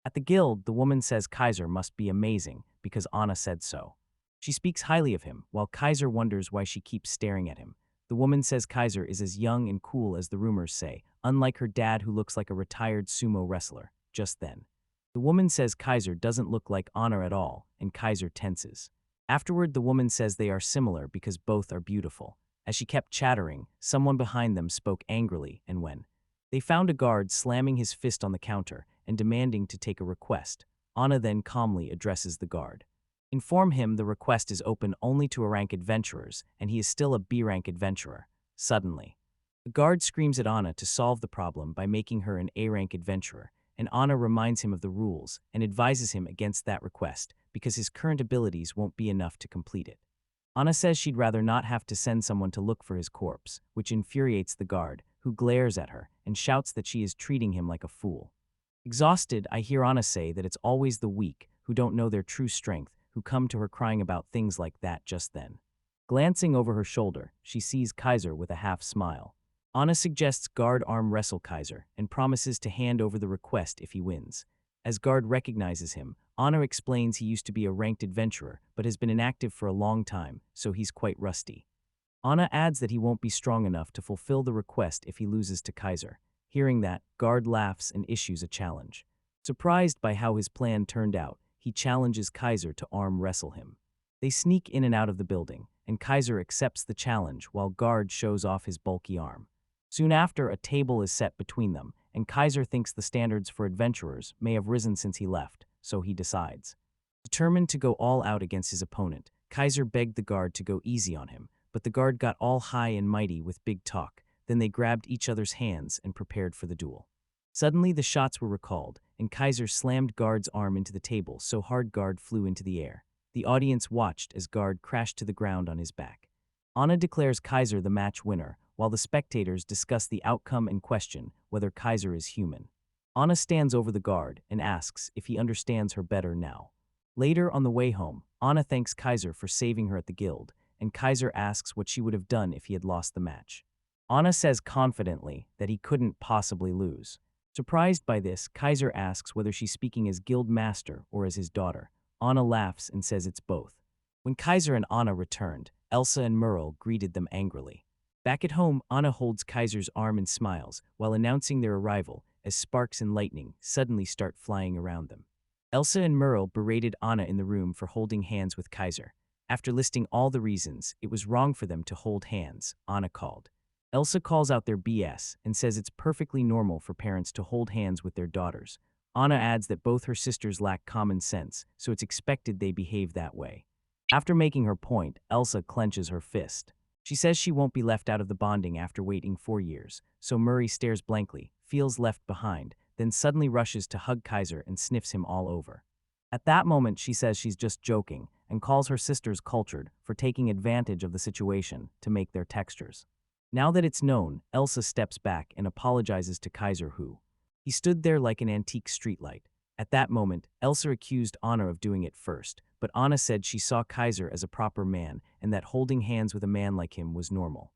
At the guild, the woman says Kaiser must be amazing because Anna said so. She speaks highly of him, while Kaiser wonders why she keeps staring at him. The woman says Kaiser is as young and cool as the rumors say, unlike her dad who looks like a retired sumo wrestler. Just then, the woman says Kaiser doesn't look like Honor at all, and Kaiser tenses. Afterward, the woman says they are similar because both are beautiful. As she kept chattering, someone behind them spoke angrily, and when they found a guard slamming his fist on the counter and demanding to take a request, Anna then calmly addresses the guard. Inform him the request is open only to A-rank adventurers, and he is still a B-rank adventurer. Suddenly, the guard screams at Anna to solve the problem by making her an A-rank adventurer, and Anna reminds him of the rules and advises him against that request because his current abilities won't be enough to complete it. Anna says she'd rather not have to send someone to look for his corpse, which infuriates the guard, who glares at her and shouts that she is treating him like a fool. Exhausted, I hear Anna say that it's always the weak, who don't know their true strength, who come to her crying about things like that just then. Glancing over her shoulder, she sees Kaiser with a half smile. Anna suggests Guard arm wrestle Kaiser and promises to hand over the request if he wins. As Guard recognizes him, Anna explains he used to be a ranked adventurer but has been inactive for a long time, so he's quite rusty. Anna adds that he won't be strong enough to fulfill the request if he loses to Kaiser. Hearing that, Guard laughs and issues a challenge. Surprised by how his plan turned out, he challenges Kaiser to arm wrestle him. They sneak in and out of the building, and Kaiser accepts the challenge while Guard shows off his bulky arm. Soon after, a table is set between them, and Kaiser thinks the standards for adventurers may have risen since he left, so he decides. Determined to go all out against his opponent, Kaiser begged the guard to go easy on him, but the guard got all high and mighty with big talk. Then they grabbed each other's hands and prepared for the duel. Suddenly, the shots were recalled, and Kaiser slammed Guard's arm into the table so hard Guard flew into the air. The audience watched as Guard crashed to the ground on his back. Anna declares Kaiser the match winner, while the spectators discuss the outcome and question whether Kaiser is human. Anna stands over the guard and asks if he understands her better now. Later, on the way home, Anna thanks Kaiser for saving her at the guild, and Kaiser asks what she would have done if he had lost the match. Anna says confidently that he couldn't possibly lose. Surprised by this, Kaiser asks whether she's speaking as guild master or as his daughter. Anna laughs and says it's both. When Kaiser and Anna returned, Elsa and Merle greeted them angrily. Back at home, Anna holds Kaiser's arm and smiles while announcing their arrival as sparks and lightning suddenly start flying around them. Elsa and Merle berated Anna in the room for holding hands with Kaiser. After listing all the reasons it was wrong for them to hold hands, Anna called. Elsa calls out their BS and says it's perfectly normal for parents to hold hands with their daughters. Anna adds that both her sisters lack common sense, so it's expected they behave that way. After making her point, Elsa clenches her fist. She says she won't be left out of the bonding after waiting 4 years, so Murray stares blankly, feels left behind, then suddenly rushes to hug Kaiser and sniffs him all over. At that moment, she says she's just joking and calls her sisters cultured for taking advantage of the situation to make their textures. Now that it's known, Elsa steps back and apologizes to Kaiser who. He stood there like an antique streetlight. At that moment, Elsa accused Anna of doing it first, but Anna said she saw Kaiser as a proper man and that holding hands with a man like him was normal.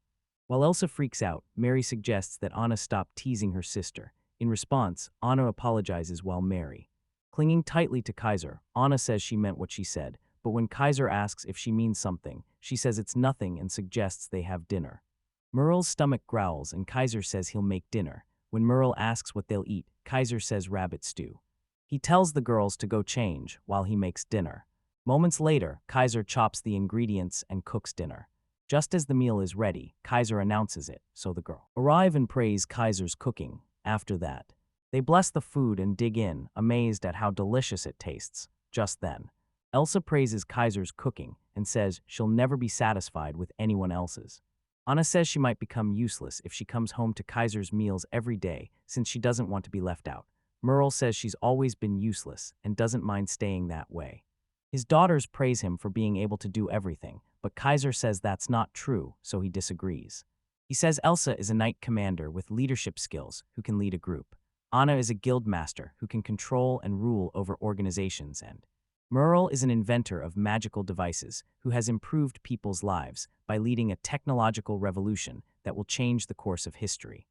While Elsa freaks out, Mary suggests that Anna stop teasing her sister, In response, Anna apologizes while merry. Clinging tightly to Kaiser, Anna says she meant what she said, but when Kaiser asks if she means something, she says it's nothing and suggests they have dinner. Merle's stomach growls and Kaiser says he'll make dinner. When Merle asks what they'll eat, Kaiser says rabbit stew. He tells the girls to go change while he makes dinner. Moments later, Kaiser chops the ingredients and cooks dinner. Just as the meal is ready, Kaiser announces it, so the girls arrive and praise Kaiser's cooking. After that, they bless the food and dig in, amazed at how delicious it tastes. Just then, Elsa praises Kaiser's cooking and says she'll never be satisfied with anyone else's. Anna says she might become useless if she comes home to Kaiser's meals every day since she doesn't want to be left out. Merle says she's always been useless and doesn't mind staying that way. His daughters praise him for being able to do everything, but Kaiser says that's not true, so he disagrees. He says Elsa is a knight commander with leadership skills who can lead a group. Anna is a guild master who can control and rule over organizations, and Merle is an inventor of magical devices who has improved people's lives by leading a technological revolution that will change the course of history.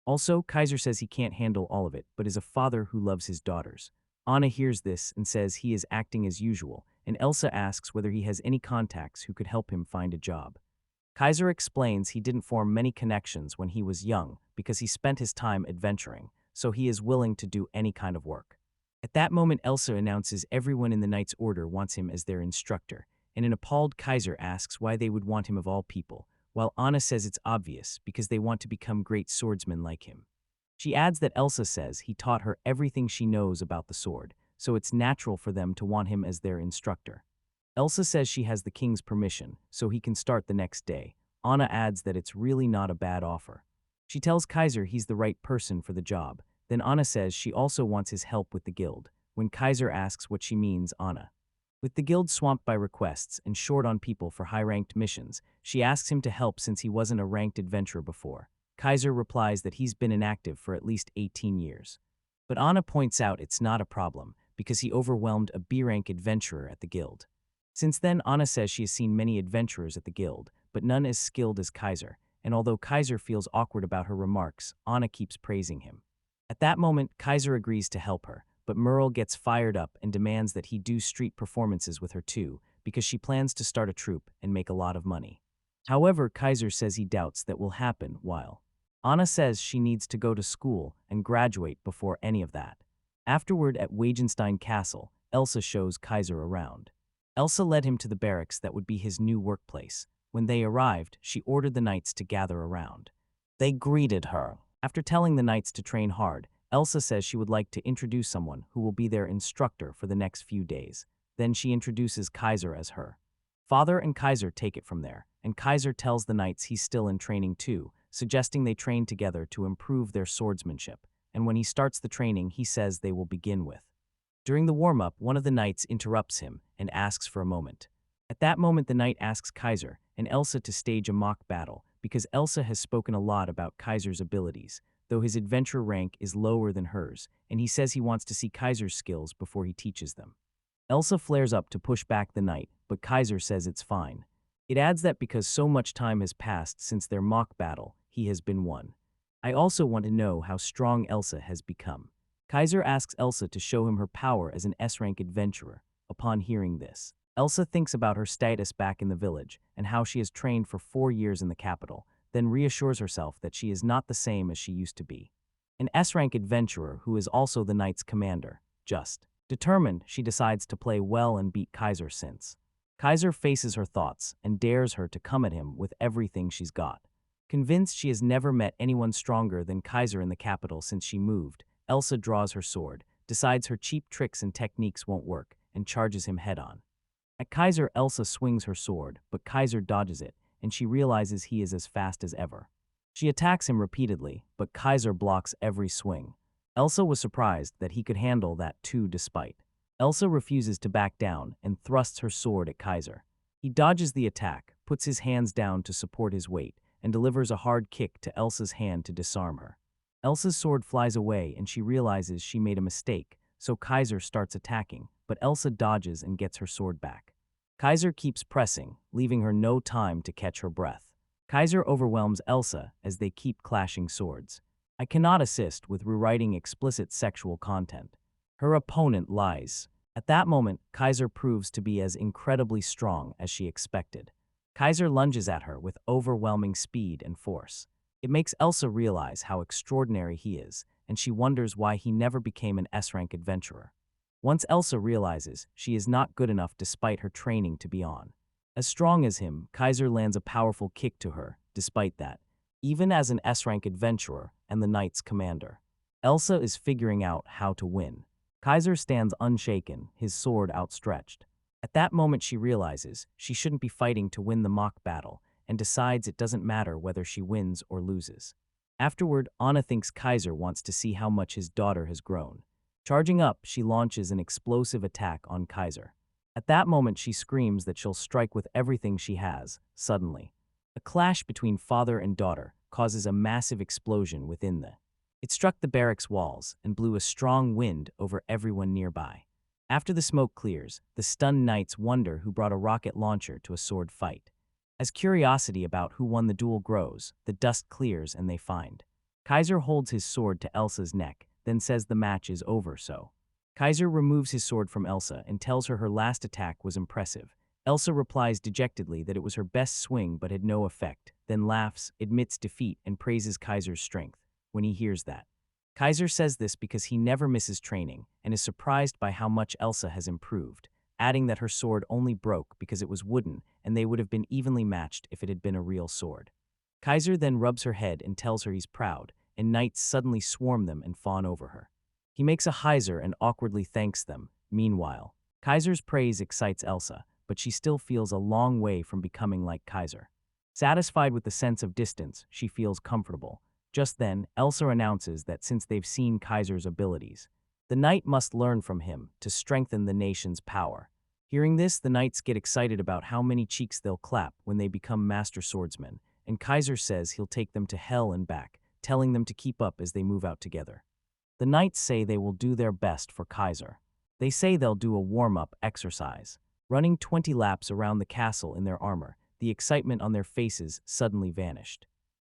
Also, Kaiser says he can't handle all of it, but is a father who loves his daughters. Anna hears this and says he is acting as usual, and Elsa asks whether he has any contacts who could help him find a job. Kaiser explains he didn't form many connections when he was young because he spent his time adventuring, so he is willing to do any kind of work. At that moment, Elsa announces everyone in the Knight's Order wants him as their instructor, and an appalled Kaiser asks why they would want him of all people, while Anna says it's obvious because they want to become great swordsmen like him. She adds that Elsa says he taught her everything she knows about the sword, so it's natural for them to want him as their instructor. Elsa says she has the king's permission, so he can start the next day. Anna adds that it's really not a bad offer. She tells Kaiser he's the right person for the job. Then Anna says she also wants his help with the guild. When Kaiser asks what she means, Anna, with the guild swamped by requests and short on people for high-ranked missions, she asks him to help since he wasn't a ranked adventurer before. Kaiser replies that he's been inactive for at least 18 years. But Anna points out it's not a problem because he overwhelmed a B-rank adventurer at the guild. Since then, Anna says she has seen many adventurers at the guild, but none as skilled as Kaiser, and although Kaiser feels awkward about her remarks, Anna keeps praising him. At that moment, Kaiser agrees to help her, but Merle gets fired up and demands that he do street performances with her too, because she plans to start a troupe and make a lot of money. However, Kaiser says he doubts that will happen, while Anna says she needs to go to school and graduate before any of that. Afterward, at Wagenstein Castle, Elsa shows Kaiser around. Elsa led him to the barracks that would be his new workplace. When they arrived, she ordered the knights to gather around. They greeted her. After telling the knights to train hard, Elsa says she would like to introduce someone who will be their instructor for the next few days. Then she introduces Kaiser as her father, and Kaiser take it from there, and Kaiser tells the knights he's still in training too, suggesting they train together to improve their swordsmanship, and when he starts the training, he says they will begin with. During the warm-up, one of the knights interrupts him and asks for a moment. At that moment, the knight asks Kaiser and Elsa to stage a mock battle, because Elsa has spoken a lot about Kaiser's abilities, though his adventure rank is lower than hers, and he says he wants to see Kaiser's skills before he teaches them. Elsa flares up to push back the knight, but Kaiser says it's fine. It adds that because so much time has passed since their mock battle, he has been won. I also want to know how strong Elsa has become. Kaiser asks Elsa to show him her power as an S-rank adventurer. Upon hearing this, Elsa thinks about her status back in the village and how she has trained for 4 years in the capital, then reassures herself that she is not the same as she used to be. An S-rank adventurer who is also the knight's commander. Just determined, she decides to play well and beat Kaiser since. Kaiser faces her thoughts and dares her to come at him with everything she's got. Convinced she has never met anyone stronger than Kaiser in the capital since she moved, Elsa draws her sword, decides her cheap tricks and techniques won't work, and charges him head-on. At Kaiser, Elsa swings her sword, but Kaiser dodges it, and she realizes he is as fast as ever. She attacks him repeatedly, but Kaiser blocks every swing. Elsa was surprised that he could handle that too despite. Elsa refuses to back down and thrusts her sword at Kaiser. He dodges the attack, puts his hands down to support his weight, and delivers a hard kick to Elsa's hand to disarm her. Elsa's sword flies away and she realizes she made a mistake, so Kaiser starts attacking, but Elsa dodges and gets her sword back. Kaiser keeps pressing, leaving her no time to catch her breath. Kaiser overwhelms Elsa as they keep clashing swords. I cannot assist with rewriting explicit sexual content. Her opponent lies. At that moment, Kaiser proves to be as incredibly strong as she expected. Kaiser lunges at her with overwhelming speed and force. It makes Elsa realize how extraordinary he is, and she wonders why he never became an S-rank adventurer. Once Elsa realizes she is not good enough despite her training to be on. As strong as him, Kaiser lands a powerful kick to her, despite that, even as an S-rank adventurer and the knight's commander. Elsa is figuring out how to win. Kaiser stands unshaken, his sword outstretched. At that moment she realizes she shouldn't be fighting to win the mock battle, and decides it doesn't matter whether she wins or loses. Afterward, Anna thinks Kaiser wants to see how much his daughter has grown. Charging up, she launches an explosive attack on Kaiser. At that moment she screams that she'll strike with everything she has, suddenly. A clash between father and daughter causes a massive explosion within the. It struck the barracks walls and blew a strong wind over everyone nearby. After the smoke clears, the stunned knights wonder who brought a rocket launcher to a sword fight. As curiosity about who won the duel grows, the dust clears and they find. Kaiser holds his sword to Elsa's neck, then says the match is over so. Kaiser removes his sword from Elsa and tells her her last attack was impressive. Elsa replies dejectedly that it was her best swing but had no effect, then laughs, admits defeat, and praises Kaiser's strength. When he hears that, Kaiser says this because he never misses training and is surprised by how much Elsa has improved, adding that her sword only broke because it was wooden and they would have been evenly matched if it had been a real sword. Kaiser then rubs her head and tells her he's proud, and knights suddenly swarm them and fawn over her. He makes a heiser and awkwardly thanks them. Meanwhile, Kaiser's praise excites Elsa, but she still feels a long way from becoming like Kaiser. Satisfied with the sense of distance, she feels comfortable. Just then, Elsa announces that since they've seen Kaiser's abilities, the knight must learn from him to strengthen the nation's power. Hearing this, the knights get excited about how many cheeks they'll clap when they become master swordsmen, and Kaiser says he'll take them to hell and back, telling them to keep up as they move out together. The knights say they will do their best for Kaiser. They say they'll do a warm-up exercise. Running 20 laps around the castle in their armor, the excitement on their faces suddenly vanished.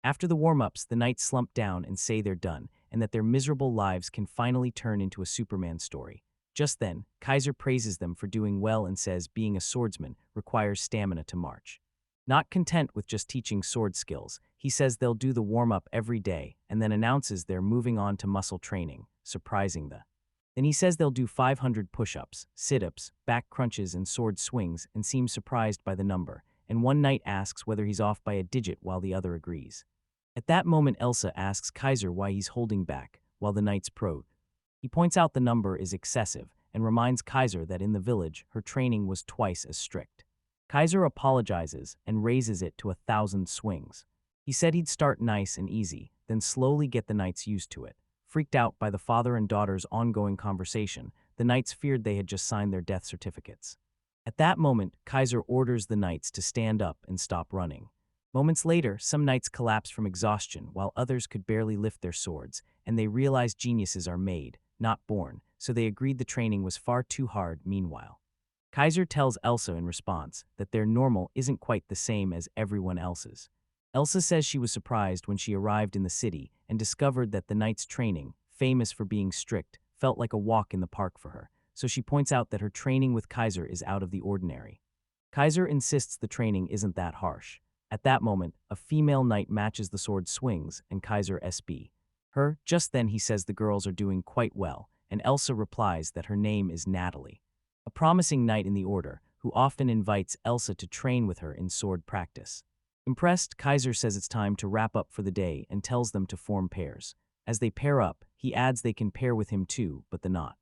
After the warm-ups, the knights slump down and say they're done, and that their miserable lives can finally turn into a Superman story. Just then, Kaiser praises them for doing well and says being a swordsman requires stamina to march. Not content with just teaching sword skills, he says they'll do the warm-up every day and then announces they're moving on to muscle training, surprising the. Then he says they'll do 500 push-ups, sit-ups, back crunches, and sword swings and seems surprised by the number, and one knight asks whether he's off by a digit while the other agrees. At that moment, Elsa asks Kaiser why he's holding back, while the knights probe. He points out the number is excessive and reminds Kaiser that in the village, her training was twice as strict. Kaiser apologizes and raises it to 1,000 swings. He said he'd start nice and easy, then slowly get the knights used to it. Freaked out by the father and daughter's ongoing conversation, the knights feared they had just signed their death certificates. At that moment, Kaiser orders the knights to stand up and stop running. Moments later, some knights collapse from exhaustion while others could barely lift their swords, and they realize geniuses are made, not born, so they agreed the training was far too hard. Meanwhile, Kaiser tells Elsa in response that their normal isn't quite the same as everyone else's. Elsa says she was surprised when she arrived in the city and discovered that the knights' training, famous for being strict, felt like a walk in the park for her, so she points out that her training with Kaiser is out of the ordinary. Kaiser insists the training isn't that harsh. At that moment, a female knight matches the sword swings, and Kaiser SB her. Just then he says the girls are doing quite well, and Elsa replies that her name is Natalie, a promising knight in the order, who often invites Elsa to train with her in sword practice. Impressed, Kaiser says it's time to wrap up for the day and tells them to form pairs. As they pair up, he adds they can pair with him too, but the not.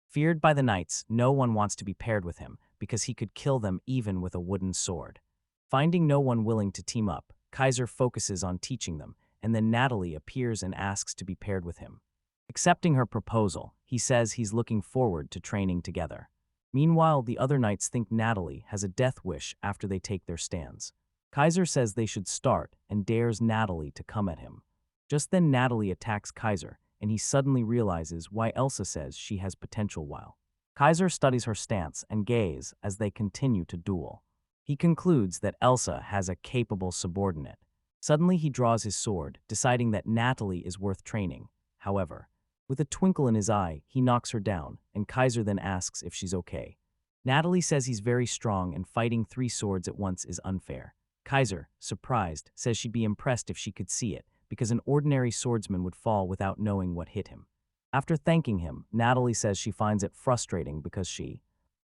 Feared by the knights, no one wants to be paired with him, because he could kill them even with a wooden sword. Finding no one willing to team up, Kaiser focuses on teaching them, and then Natalie appears and asks to be paired with him. Accepting her proposal, he says he's looking forward to training together. Meanwhile, the other knights think Natalie has a death wish after they take their stands. Kaiser says they should start and dares Natalie to come at him. Just then Natalie attacks Kaiser, and he suddenly realizes why Elsa says she has potential while. Kaiser studies her stance and gaze as they continue to duel. He concludes that Elsa has a capable subordinate. Suddenly he draws his sword, deciding that Natalie is worth training. However, with a twinkle in his eye, he knocks her down, and Kaiser then asks if she's okay. Natalie says he's very strong and fighting 3 swords at once is unfair. Kaiser, surprised, says she'd be impressed if she could see it, because an ordinary swordsman would fall without knowing what hit him. After thanking him, Natalie says she finds it frustrating because she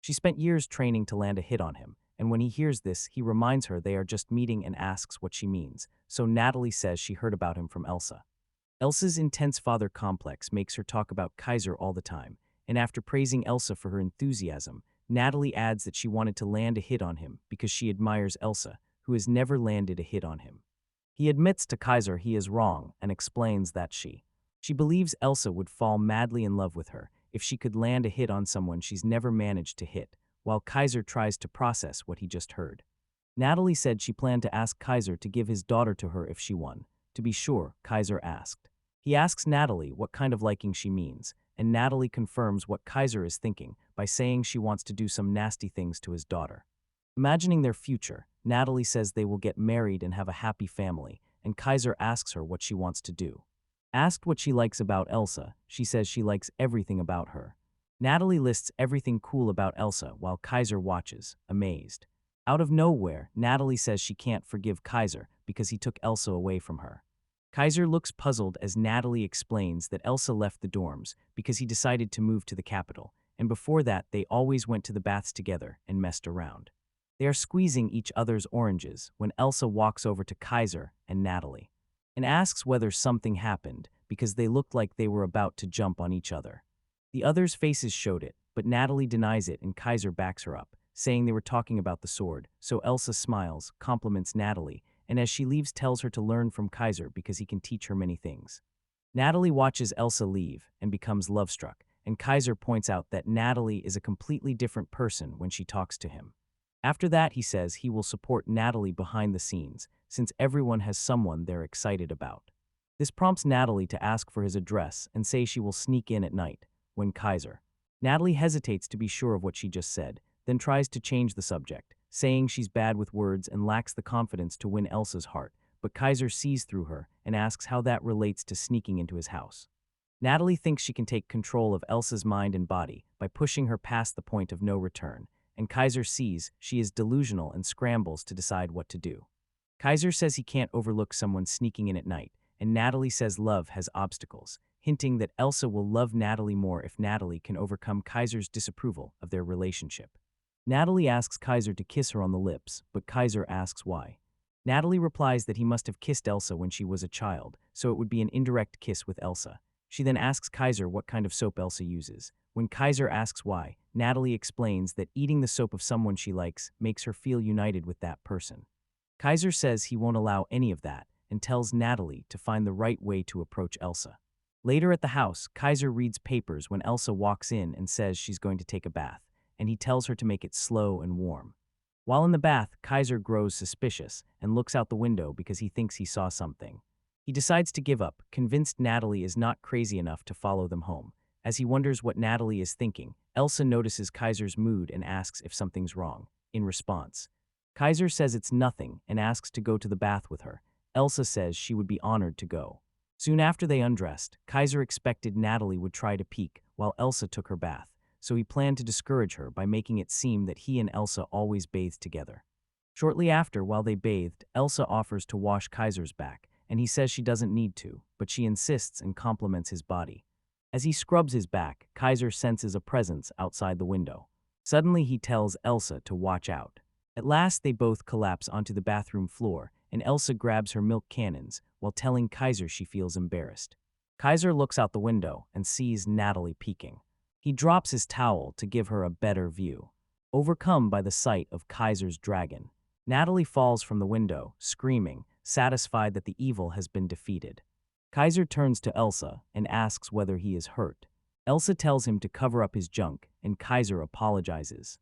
spent years training to land a hit on him, and when he hears this, he reminds her they are just meeting and asks what she means, so Natalie says she heard about him from Elsa. Elsa's intense father complex makes her talk about Kaiser all the time, and after praising Elsa for her enthusiasm, Natalie adds that she wanted to land a hit on him because she admires Elsa, who has never landed a hit on him. He admits to Kaiser he is wrong and explains that she believes Elsa would fall madly in love with her if she could land a hit on someone she's never managed to hit, while Kaiser tries to process what he just heard. Natalie said she planned to ask Kaiser to give his daughter to her if she won. To be sure, Kaiser asked. He asks Natalie what kind of liking she means, and Natalie confirms what Kaiser is thinking by saying she wants to do some nasty things to his daughter. Imagining their future, Natalie says they will get married and have a happy family, and Kaiser asks her what she wants to do. Asked what she likes about Elsa, she says she likes everything about her. Natalie lists everything cool about Elsa while Kaiser watches, amazed. Out of nowhere, Natalie says she can't forgive Kaiser because he took Elsa away from her. Kaiser looks puzzled as Natalie explains that Elsa left the dorms because he decided to move to the capital, and before that they always went to the baths together and messed around. They are squeezing each other's oranges when Elsa walks over to Kaiser and Natalie and asks whether something happened because they looked like they were about to jump on each other. The others' faces showed it, but Natalie denies it and Kaiser backs her up, saying they were talking about the sword, so Elsa smiles, compliments Natalie, and as she leaves tells her to learn from Kaiser because he can teach her many things. Natalie watches Elsa leave and becomes love-struck, and Kaiser points out that Natalie is a completely different person when she talks to him. After that, he says he will support Natalie behind the scenes, since everyone has someone they're excited about. This prompts Natalie to ask for his address and say she will sneak in at night, when Natalie hesitates to be sure of what she just said, then tries to change the subject, saying she's bad with words and lacks the confidence to win Elsa's heart, but Kaiser sees through her and asks how that relates to sneaking into his house. Natalie thinks she can take control of Elsa's mind and body by pushing her past the point of no return, and Kaiser sees she is delusional and scrambles to decide what to do. Kaiser says he can't overlook someone sneaking in at night, and Natalie says love has obstacles, hinting that Elsa will love Natalie more if Natalie can overcome Kaiser's disapproval of their relationship. Natalie asks Kaiser to kiss her on the lips, but Kaiser asks why. Natalie replies that he must have kissed Elsa when she was a child, so it would be an indirect kiss with Elsa. She then asks Kaiser what kind of soap Elsa uses. When Kaiser asks why, Natalie explains that eating the soap of someone she likes makes her feel united with that person. Kaiser says he won't allow any of that and tells Natalie to find the right way to approach Elsa. Later at the house, Kaiser reads papers when Elsa walks in and says she's going to take a bath, and he tells her to make it slow and warm. While in the bath, Kaiser grows suspicious and looks out the window because he thinks he saw something. He decides to give up, convinced Natalie is not crazy enough to follow them home. As he wonders what Natalie is thinking, Elsa notices Kaiser's mood and asks if something's wrong. In response, Kaiser says it's nothing and asks to go to the bath with her. Elsa says she would be honored to go. Soon after they undressed, Kaiser expected Natalie would try to peek while Elsa took her bath, so he planned to discourage her by making it seem that he and Elsa always bathed together. Shortly after, while they bathed, Elsa offers to wash Kaiser's back, and he says she doesn't need to, but she insists and compliments his body. As he scrubs his back, Kaiser senses a presence outside the window. Suddenly, he tells Elsa to watch out. At last, they both collapse onto the bathroom floor, and Elsa grabs her milk cannons while telling Kaiser she feels embarrassed. Kaiser looks out the window and sees Natalie peeking. He drops his towel to give her a better view. Overcome by the sight of Kaiser's dragon, Natalie falls from the window, screaming, satisfied that the evil has been defeated. Kaiser turns to Elsa and asks whether he is hurt. Elsa tells him to cover up his junk, and Kaiser apologizes.